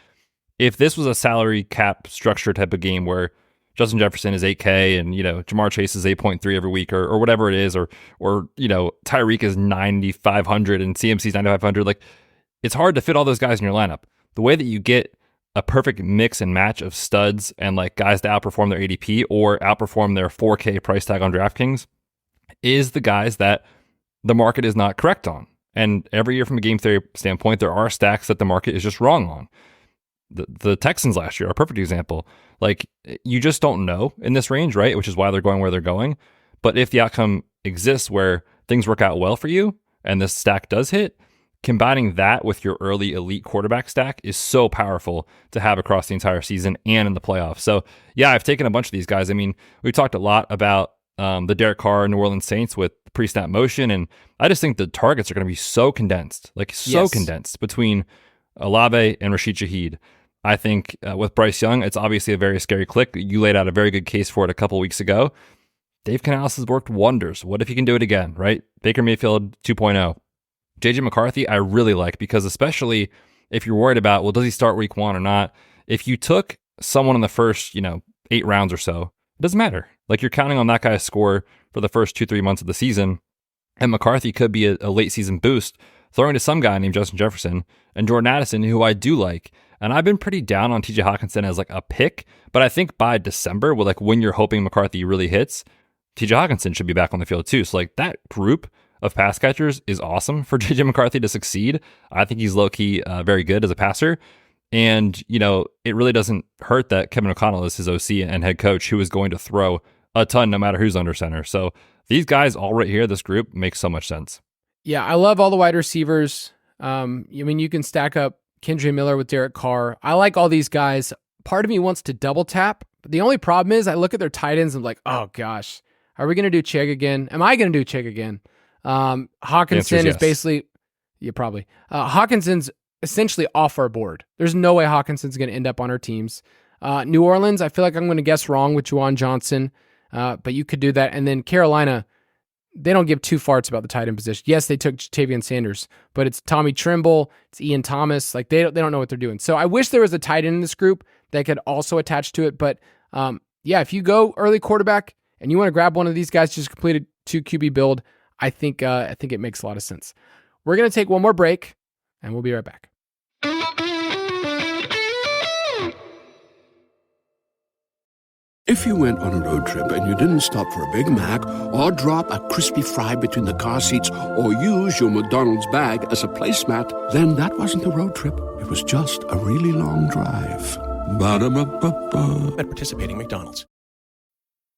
Speaker 8: if this was a salary cap structure type of game where Justin Jefferson is 8K and, you know, Jamar Chase is 8.3 every week or whatever it is, or you know, Tyreek is 9,500 and CMC's 9,500, like, it's hard to fit all those guys in your lineup. The way that you get a perfect mix and match of studs and like guys to outperform their ADP or outperform their 4K price tag on DraftKings is the guys that the market is not correct on. And every year from a game theory standpoint, there are stacks that the market is just wrong on. The Texans last year are a perfect example. Like, you just don't know in this range, right? Which is why they're going where they're going. But if the outcome exists where things work out well for you and this stack does hit, combining that with your early elite quarterback stack is so powerful to have across the entire season and in the playoffs. So yeah, I've taken a bunch of these guys. I mean, we talked a lot about the Derek Carr New Orleans Saints with pre-snap motion, and I just think the targets are going to be so condensed, condensed between Olave and Rashid Shaheed. I think with Bryce Young, it's obviously a very scary click. You laid out a very good case for it a couple weeks ago. Dave Canales has worked wonders. What if he can do it again, right? Baker Mayfield 2.0. JJ McCarthy, I really like, because especially if you're worried about, well, does he start week 1 or not? If you took someone in the first, 8 rounds or so, it doesn't matter. Like, you're counting on that guy's score for the first 2-3 months of the season. And McCarthy could be a late season boost, throwing to some guy named Justin Jefferson and Jordan Addison, who I do like. And I've been pretty down on TJ Hawkinson as like a pick, but I think by December, with like when you're hoping McCarthy really hits, TJ Hawkinson should be back on the field too. So like that group of pass catchers is awesome for JJ McCarthy to succeed. I think he's low-key very good as a passer. And, it really doesn't hurt that Kevin O'Connell is his OC and head coach, who is going to throw a ton no matter who's under center. So these guys all right here, this group, makes so much sense.
Speaker 7: Yeah, I love all the wide receivers. You can stack up Kendre Miller with Derek Carr. I like all these guys. Part of me wants to double tap. But the only problem is I look at their tight ends and I'm like, oh gosh, are we going to do Chig again? Am I going to do Chig again? Hawkinson is basically, probably. Hawkinson's essentially off our board. There's no way Hawkinson's going to end up on our teams. New Orleans, I feel like I'm going to guess wrong with Juwan Johnson, but you could do that. And then Carolina, they don't give two farts about the tight end position. Yes, they took Jatavian Sanders, but it's Tommy Trimble, it's Ian Thomas. Like they don't know what they're doing. So I wish there was a tight end in this group that could also attach to it. But yeah, if you go early quarterback and you want to grab one of these guys, just complete a 2 QB build, I think it makes a lot of sense. We're going to take one more break, and we'll be right back.
Speaker 10: If you went on a road trip and you didn't stop for a Big Mac or drop a crispy fry between the car seats or use your McDonald's bag as a placemat, then that wasn't a road trip. It was just a really long drive. Ba-da-ba-ba-ba.
Speaker 11: At participating McDonald's.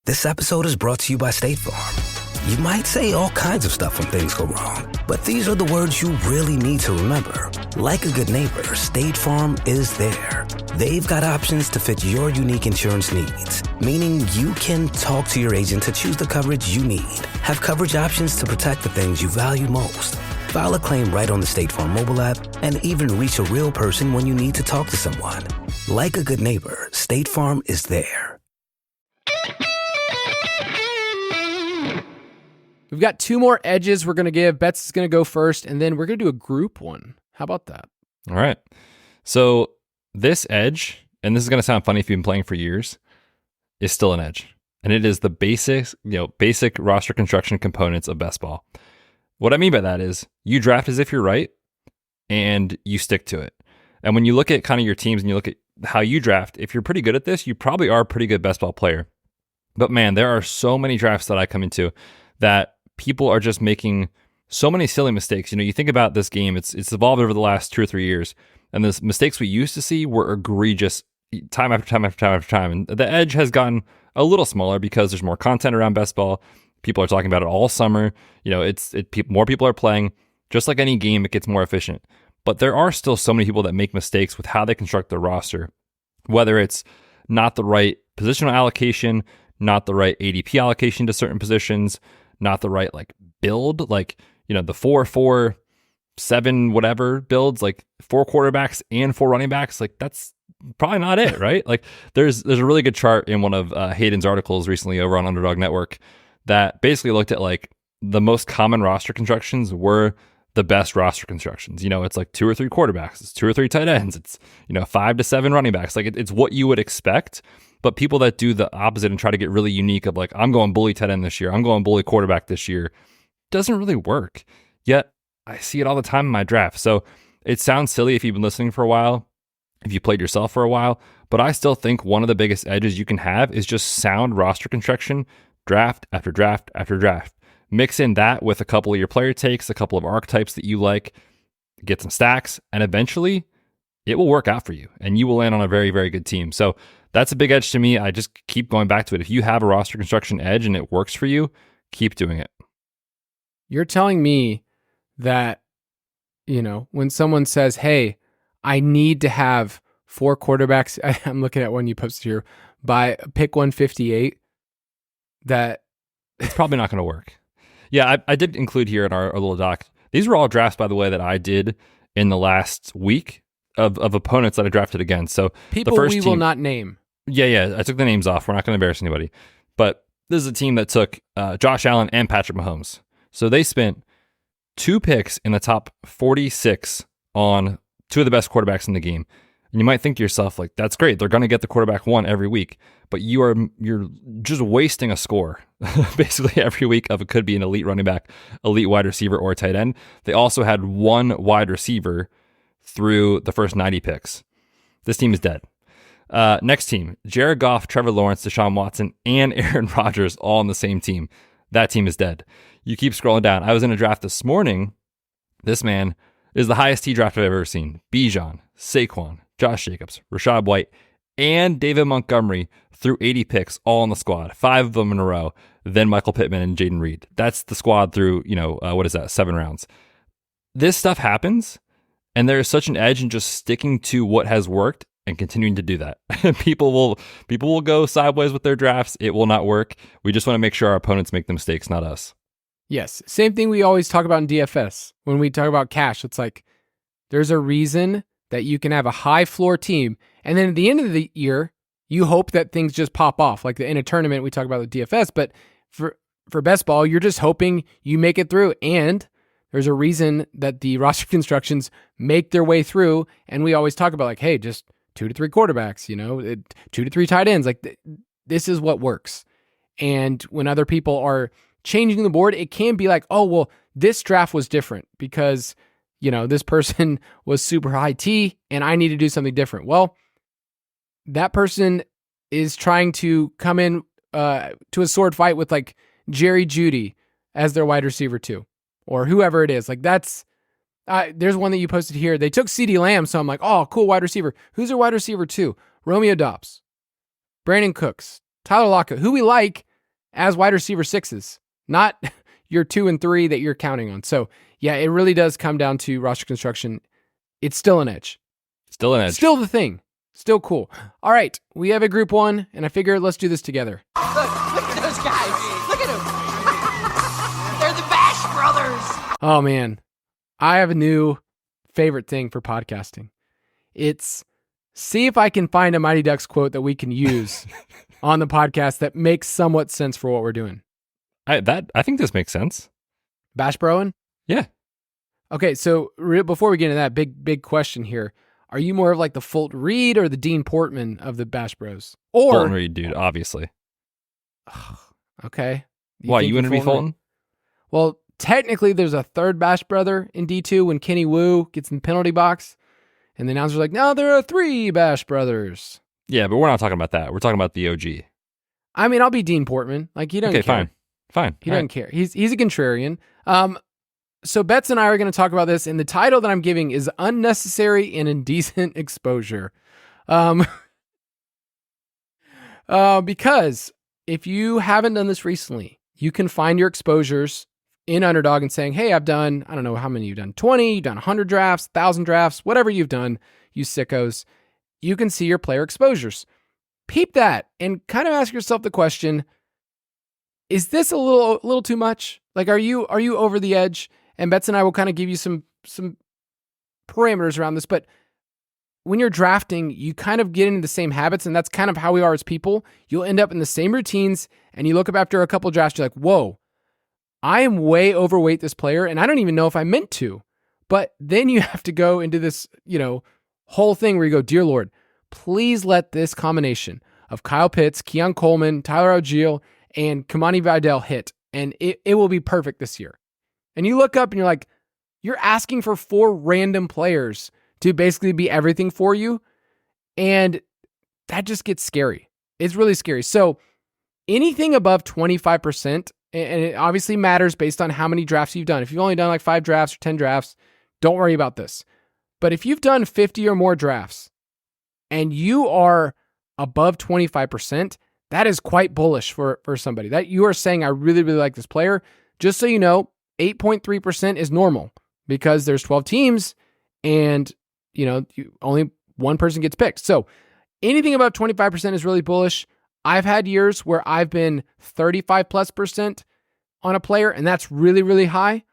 Speaker 11: This episode is brought to you by State Farm. You might say all kinds of stuff when things go wrong, but these are the words you really need to remember. Like a good neighbor, State Farm is there. They've got options to fit your unique insurance needs, meaning you can talk to your agent to choose the coverage you need. Have coverage options to protect the things you value most. File a claim right on the State Farm mobile app and even reach a real person when you need to talk to someone. Like a good neighbor, State Farm is there.
Speaker 7: We've got 2 more edges we're going to give. Betz is going to go first, and then we're going to do a group one. How about that?
Speaker 8: All right. So this edge, and this is going to sound funny if you've been playing for years, is still an edge. And it is the basic roster construction components of best ball. What I mean by that is you draft as if you're right, and you stick to it. And when you look at kind of your teams and you look at how you draft, if you're pretty good at this, you probably are a pretty good best ball player. But man, there are so many drafts that I come into that people are just making so many silly mistakes. You think about this game, it's evolved over the last 2 or 3 years, and the mistakes we used to see were egregious time after time after time after time. And the edge has gotten a little smaller because there's more content around best ball. People are talking about it all summer. More people are playing. Just like any game, it gets more efficient. But there are still so many people that make mistakes with how they construct their roster, whether it's not the right positional allocation, not the right ADP allocation to certain positions, not the right build, the 4-4-7 whatever builds, 4 quarterbacks and 4 running backs. That's probably not it, right? There's a really good chart in one of Hayden's articles recently over on Underdog Network that basically looked at the most common roster constructions were the best roster constructions. It's 2 or 3 quarterbacks, it's 2 or 3 tight ends, it's 5 to 7 running backs. It's what you would expect. But people that do the opposite and try to get really unique of I'm going bully tight end this year, I'm going bully quarterback this year, doesn't really work. Yet I see it all the time in my draft. So it sounds silly if you've been listening for a while, if you played yourself for a while, but I still think one of the biggest edges you can have is just sound roster construction, draft after draft after draft. Mix in that with a couple of your player takes, a couple of archetypes that you like, get some stacks, and eventually it will work out for you and you will land on a very, very good team. So that's a big edge to me. I just keep going back to it. If you have a roster construction edge and it works for you, keep doing it.
Speaker 7: You're telling me that, when someone says, hey, I need to have 4 quarterbacks, I'm looking at one you posted here, by pick 158, that
Speaker 8: it's probably not going to work. Yeah, I did include here in our little doc. These were all drafts, by the way, that I did in the last week of opponents that I drafted against. So
Speaker 7: people
Speaker 8: the first
Speaker 7: we
Speaker 8: team,
Speaker 7: will not name.
Speaker 8: Yeah. I took the names off. We're not going to embarrass anybody. But this is a team that took Josh Allen and Patrick Mahomes. So they spent 2 picks in the top 46 on 2 of the best quarterbacks in the game. And you might think to yourself, that's great. They're going to get the quarterback 1 every week. But you're just wasting a score basically every week of it could be an elite running back, elite wide receiver, or tight end. They also had 1 wide receiver through the first 90 picks. This team is dead. Next team, Jared Goff, Trevor Lawrence, Deshaun Watson, and Aaron Rodgers all on the same team. That team is dead. You keep scrolling down. I was in a draft this morning. This man is the highest T draft I've ever seen. Bijan, Saquon, Josh Jacobs, Rashad White, and David Montgomery through 80 picks all on the squad. 5 of them in a row. Then Michael Pittman and Jaden Reed. That's the squad through, 7 rounds. This stuff happens, and there is such an edge in just sticking to what has worked and continuing to do that. People will go sideways with their drafts. It will not work. We just want to make sure our opponents make the mistakes, not us.
Speaker 7: Yes. Same thing we always talk about in DFS. When we talk about cash, it's there's a reason that you can have a high floor team, and then at the end of the year, you hope that things just pop off. In a tournament, we talk about the DFS, but for best ball, you're just hoping you make it through. And there's a reason that the roster constructions make their way through. And we always talk about like, hey, just 2 to 3 quarterbacks, 2 to 3 tight ends. Like this is what works. And when other people are changing the board, it can be like, oh, well, this draft was different because, this person was super high T and I need to do something different. Well, that person is trying to come in to a sword fight with like Jerry Jeudy as their wide receiver 2 or whoever it is. Like there's one that you posted here. They took CeeDee Lamb. So I'm like, oh, cool wide receiver. Who's their wide receiver 2? Romeo Doubs, Brandon Cooks, Tyler Lockett, who we like as wide receiver 6s, not your 2 and 3 that you're counting on. So yeah, it really does come down to roster construction. It's still an edge.
Speaker 8: Still an edge.
Speaker 7: Still the thing. Still cool. All right, we have a group 1, and I figure let's do this together.
Speaker 12: Look at those guys. Look at them. They're the Bash Brothers.
Speaker 7: Oh, man. I have a new favorite thing for podcasting. It's see if I can find a Mighty Ducks quote that we can use on the podcast that makes somewhat sense for what we're doing.
Speaker 8: I think this makes sense.
Speaker 7: Bash Broen?
Speaker 8: Yeah.
Speaker 7: Okay, so before we get into that, big question here. Are you more of like the Fulton Reed or the Dean Portman of the Bash Bros? Or
Speaker 8: Fulton Reed, dude, obviously.
Speaker 7: Okay.
Speaker 8: Why, you wouldn't be Fulton?
Speaker 7: Well, technically there's a third Bash brother in D2 when Kenny Wu gets in the penalty box. And the announcer's like, no, there are 3 Bash brothers.
Speaker 8: Yeah, but we're not talking about that. We're talking about the OG.
Speaker 7: I mean, I'll be Dean Portman. Like, he doesn't care.
Speaker 8: Fine.
Speaker 7: He doesn't care. He's a contrarian. So Betz and I are going to talk about this, and the title that I'm giving is Unnecessary and Indecent Exposure. Because if you haven't done this recently, you can find your exposures in Underdog and saying, hey, I've done, I don't know how many you've done, 20, you've done 100 drafts, 1,000 drafts, whatever you've done, you sickos, you can see your player exposures. Peep that and kind of ask yourself the question, is this a little too much? Like, are you over the edge? And Betz and I will kind of give you some parameters around this, but when you're drafting, you kind of get into the same habits, and that's kind of how we are as people. You'll end up in the same routines, and you look up after a couple of drafts, you're like, whoa, I am way overweight this player, and I don't even know if I meant to. But then you have to go into this, whole thing where you go, dear Lord, please let this combination of Kyle Pitts, Keon Coleman, Tyler Algier, and Kamani Vidal hit, and it will be perfect this year. And you look up and you're like, you're asking for 4 random players to basically be everything for you. And that just gets scary. It's really scary. So anything above 25%, and it obviously matters based on how many drafts you've done. If you've only done like 5 drafts or 10 drafts, don't worry about this. But if you've done 50 or more drafts and you are above 25%, that is quite bullish for somebody. That you are saying, I really, really like this player. Just so you know, 8.3% is normal because there's 12 teams and, only one person gets picked. So anything above 25% is really bullish. I've had years where I've been 35+% on a player, and that's really, really high.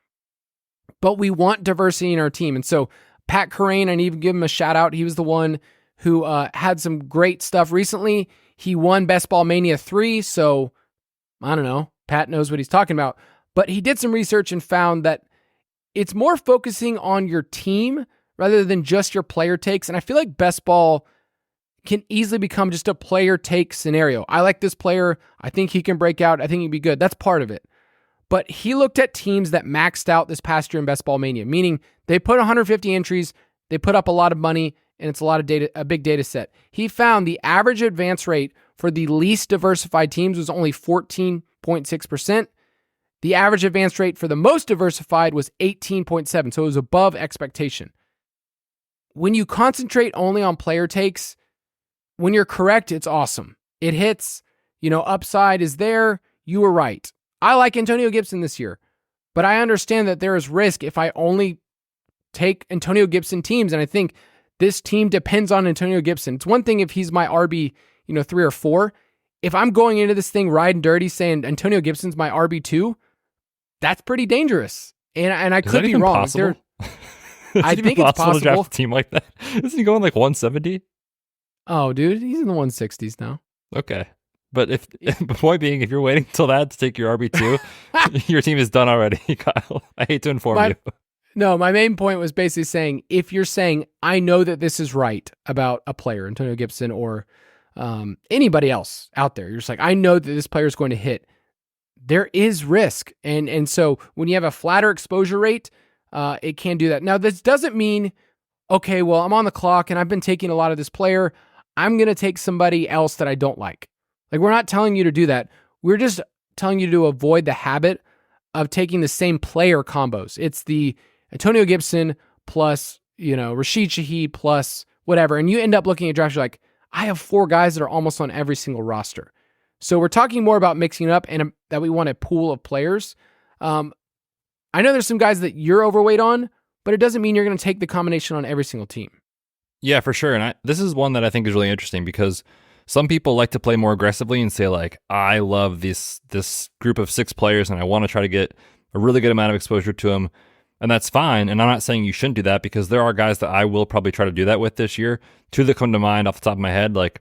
Speaker 7: But we want diversity in our team. And so Pat Kerrane, I need to give him a shout out. He was the one who had some great stuff recently. He won Best Ball Mania 3, so I don't know. Pat knows what he's talking about. But he did some research and found that it's more focusing on your team rather than just your player takes. And I feel like Best Ball can easily become just a player take scenario. I like this player. I think he can break out. I think he'd be good. That's part of it. But he looked at teams that maxed out this past year in Best Ball Mania, meaning they put 150 entries, they put up a lot of money, and it's a lot of data, a big data set. He found the average advance rate for the least diversified teams was only 14.6%. The average advance rate for the most diversified was 18.7%, so it was above expectation. When you concentrate only on player takes, when you're correct, it's awesome. It hits, upside is there. You were right. I like Antonio Gibson this year, but I understand that there is risk if I only take Antonio Gibson teams, and I think this team depends on Antonio Gibson. It's one thing if he's my RB, 3 or 4. If I'm going into this thing riding dirty saying Antonio Gibson's my RB2, that's pretty dangerous. And I could be wrong.
Speaker 8: Possible?
Speaker 7: I think it's possible
Speaker 8: to draft a team like that. Isn't he going like 170?
Speaker 7: Oh, dude, he's in the 160s now.
Speaker 8: Okay. But the point being, if you're waiting until that to take your RB2, your team is done already, Kyle. I hate to inform you.
Speaker 7: No, my main point was basically saying, if you're saying, I know that this is right about a player, Antonio Gibson or anybody else out there, you're just like, I know that this player is going to hit. There is risk. And so when you have a flatter exposure rate, it can do that. Now, this doesn't mean, okay, well, I'm on the clock and I've been taking a lot of this player. I'm going to take somebody else that I don't like. Like, we're not telling you to do that. We're just telling you to avoid the habit of taking the same player combos. It's the Antonio Gibson plus, Rashid Shaheed plus whatever. And you end up looking at drafts, you're like, I have 4 guys that are almost on every single roster. So we're talking more about mixing it up and that we want a pool of players. I know there's some guys that you're overweight on, but it doesn't mean you're going to take the combination on every single team.
Speaker 8: Yeah, for sure. And this is one that I think is really interesting because some people like to play more aggressively and say, like, I love this group of 6 players and I want to try to get a really good amount of exposure to them. And that's fine. And I'm not saying you shouldn't do that because there are guys that I will probably try to do that with this year. 2 that come to mind off the top of my head, like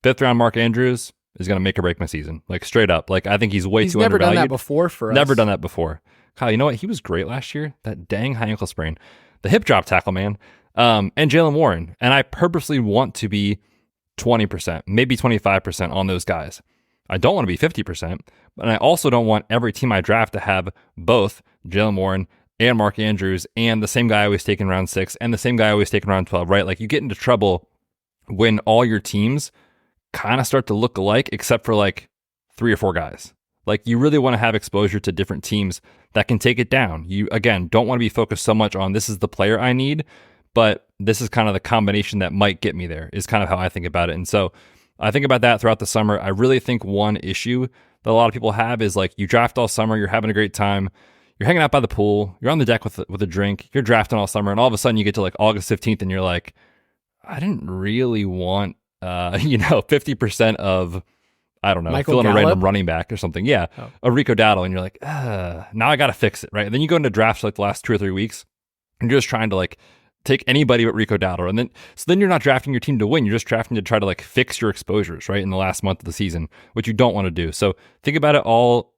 Speaker 8: 5th round Mark Andrews is going to make or break my season. Like, straight up. Like, I think he's way too undervalued.
Speaker 7: He's never done that before for us.
Speaker 8: Never done that before. Kyle, you know what? He was great last year. That dang high ankle sprain. The hip drop tackle, man. And Jaylen Warren. And I purposely want to be 20%, maybe 25% on those guys. I don't want to be 50%, but I also don't want every team I draft to have both Jaylen Warren and Mark Andrews and the same guy I was taking round 6 and the same guy I was taking round 12, right? Like, you get into trouble when all your teams kind of start to look alike except for like 3 or 4 guys. Like, you really want to have exposure to different teams that can take it down. You, again, don't want to be focused so much on this is the player I need, but this is kind of the combination that might get me there, is kind of how I think about it. And so I think about that throughout the summer. I really think one issue that a lot of people have is, like, you draft all summer, you're having a great time, you're hanging out by the pool, you're on the deck with a drink, you're drafting all summer, and all of a sudden you get to like August 15th and you're like, I didn't really want 50% of, I don't know,
Speaker 7: Michael
Speaker 8: filling
Speaker 7: Gallup?
Speaker 8: a random running back or something. Yeah, a Rico Dowdle, and you're like, now I got to fix it, right? And then you go into drafts like the last 2 or 3 weeks, and you're just trying to like take anybody but Rico Dowdle, and then you're not drafting your team to win. You're just drafting to try to like fix your exposures, right, in the last month of the season, which you don't want to do. So think about it all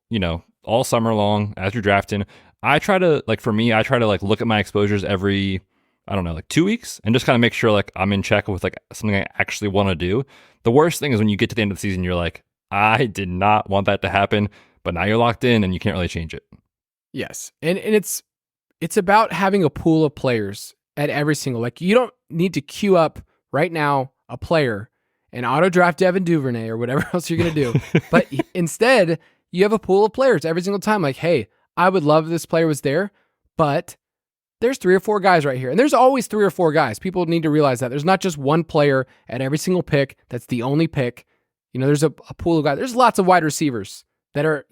Speaker 8: summer long as you're drafting. I try to like look at my exposures every, I don't know, like 2 weeks and just kind of make sure like I'm in check with like something I actually want to do. The worst thing is when you get to the end of the season, you're like, I did not want that to happen, but now you're locked in and you can't really change it.
Speaker 7: Yes. And it's about having a pool of players at every single, like, you don't need to queue up right now a player and auto draft Devin Duvernay or whatever else you're going to do. But instead, you have a pool of players every single time. Like, hey, I would love if this player was there, but there's 3 or 4 guys right here. And there's always 3 or 4 guys. People need to realize that there's not just one player at every single pick. That's the only pick. There's a pool of guys. There's lots of wide receivers that are,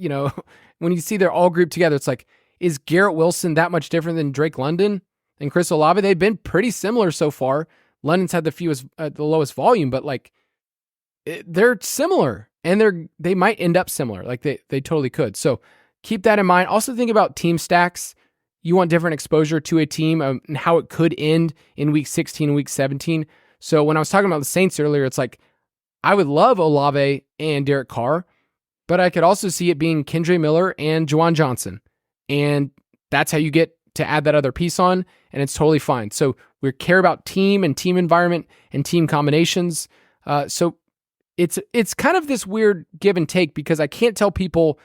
Speaker 7: when you see they're all grouped together, it's like, is Garrett Wilson that much different than Drake London and Chris Olave? They've been pretty similar so far. London's had the lowest volume, but like, they're similar, and they might end up similar. Like they totally could. So keep that in mind. Also think about team stacks. You want different exposure to a team and how it could end in week 16 and week 17. So when I was talking about the Saints earlier, it's like, I would love Olave and Derek Carr, but I could also see it being Kendre Miller and Juwan Johnson. And that's how you get to add that other piece on, and it's totally fine. So we care about team and team environment and team combinations. So it's kind of this weird give and take, because I can't tell people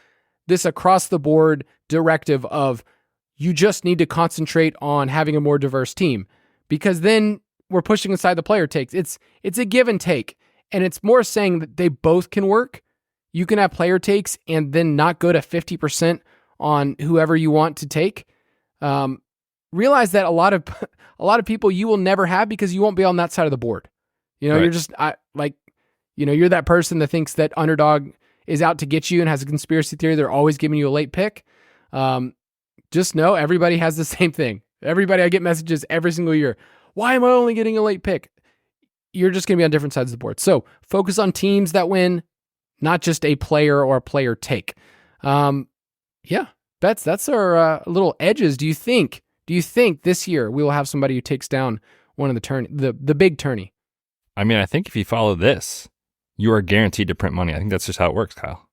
Speaker 7: this across the board directive of you just need to concentrate on having a more diverse team, because then we're pushing aside the player takes. It's a give and take, and it's more saying that they both can work. You can have player takes and then not go to 50% on whoever you want to take. Realize that a lot of people you will never have, because you won't be on that side of the board. Right. You're just you're that person that thinks that Underdog is out to get you and has a conspiracy theory. They're always giving you a late pick. Just know everybody has the same thing. I get messages every single year. Why am I only getting a late pick? You're just going to be on different sides of the board. So focus on teams that win, not just a player or a player take. That's our little edges. Do you think this year we will have somebody who takes down one of the big tourney?
Speaker 8: I mean, I think if you follow this, you are guaranteed to print money. I think that's just how it works, Kyle.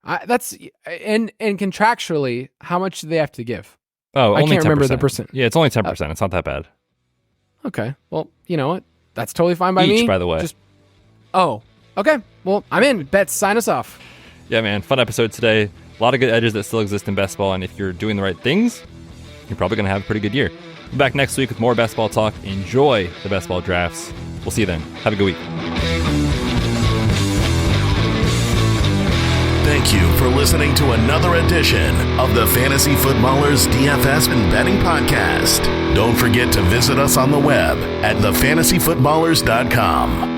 Speaker 7: And contractually, how much do they have to give?
Speaker 8: Oh,
Speaker 7: I
Speaker 8: only
Speaker 7: can't
Speaker 8: 10%.
Speaker 7: remember the percent.
Speaker 8: Yeah, it's only 10%. It's not that bad.
Speaker 7: Okay. Well, you know what? That's totally fine by me.
Speaker 8: Each, by the way.
Speaker 7: Oh, okay. Well, I'm in. Betz, sign us off.
Speaker 8: Yeah, man. Fun episode today. A lot of good edges that still exist in best ball, and if you're doing the right things, you're probably going to have a pretty good year. We'll be back next week with more best ball talk. Enjoy the best ball drafts. We'll see you then. Have a good week.
Speaker 6: Thank you for listening to another edition of the Fantasy Footballers DFS and Betting Podcast. Don't forget to visit us on the web at thefantasyfootballers.com.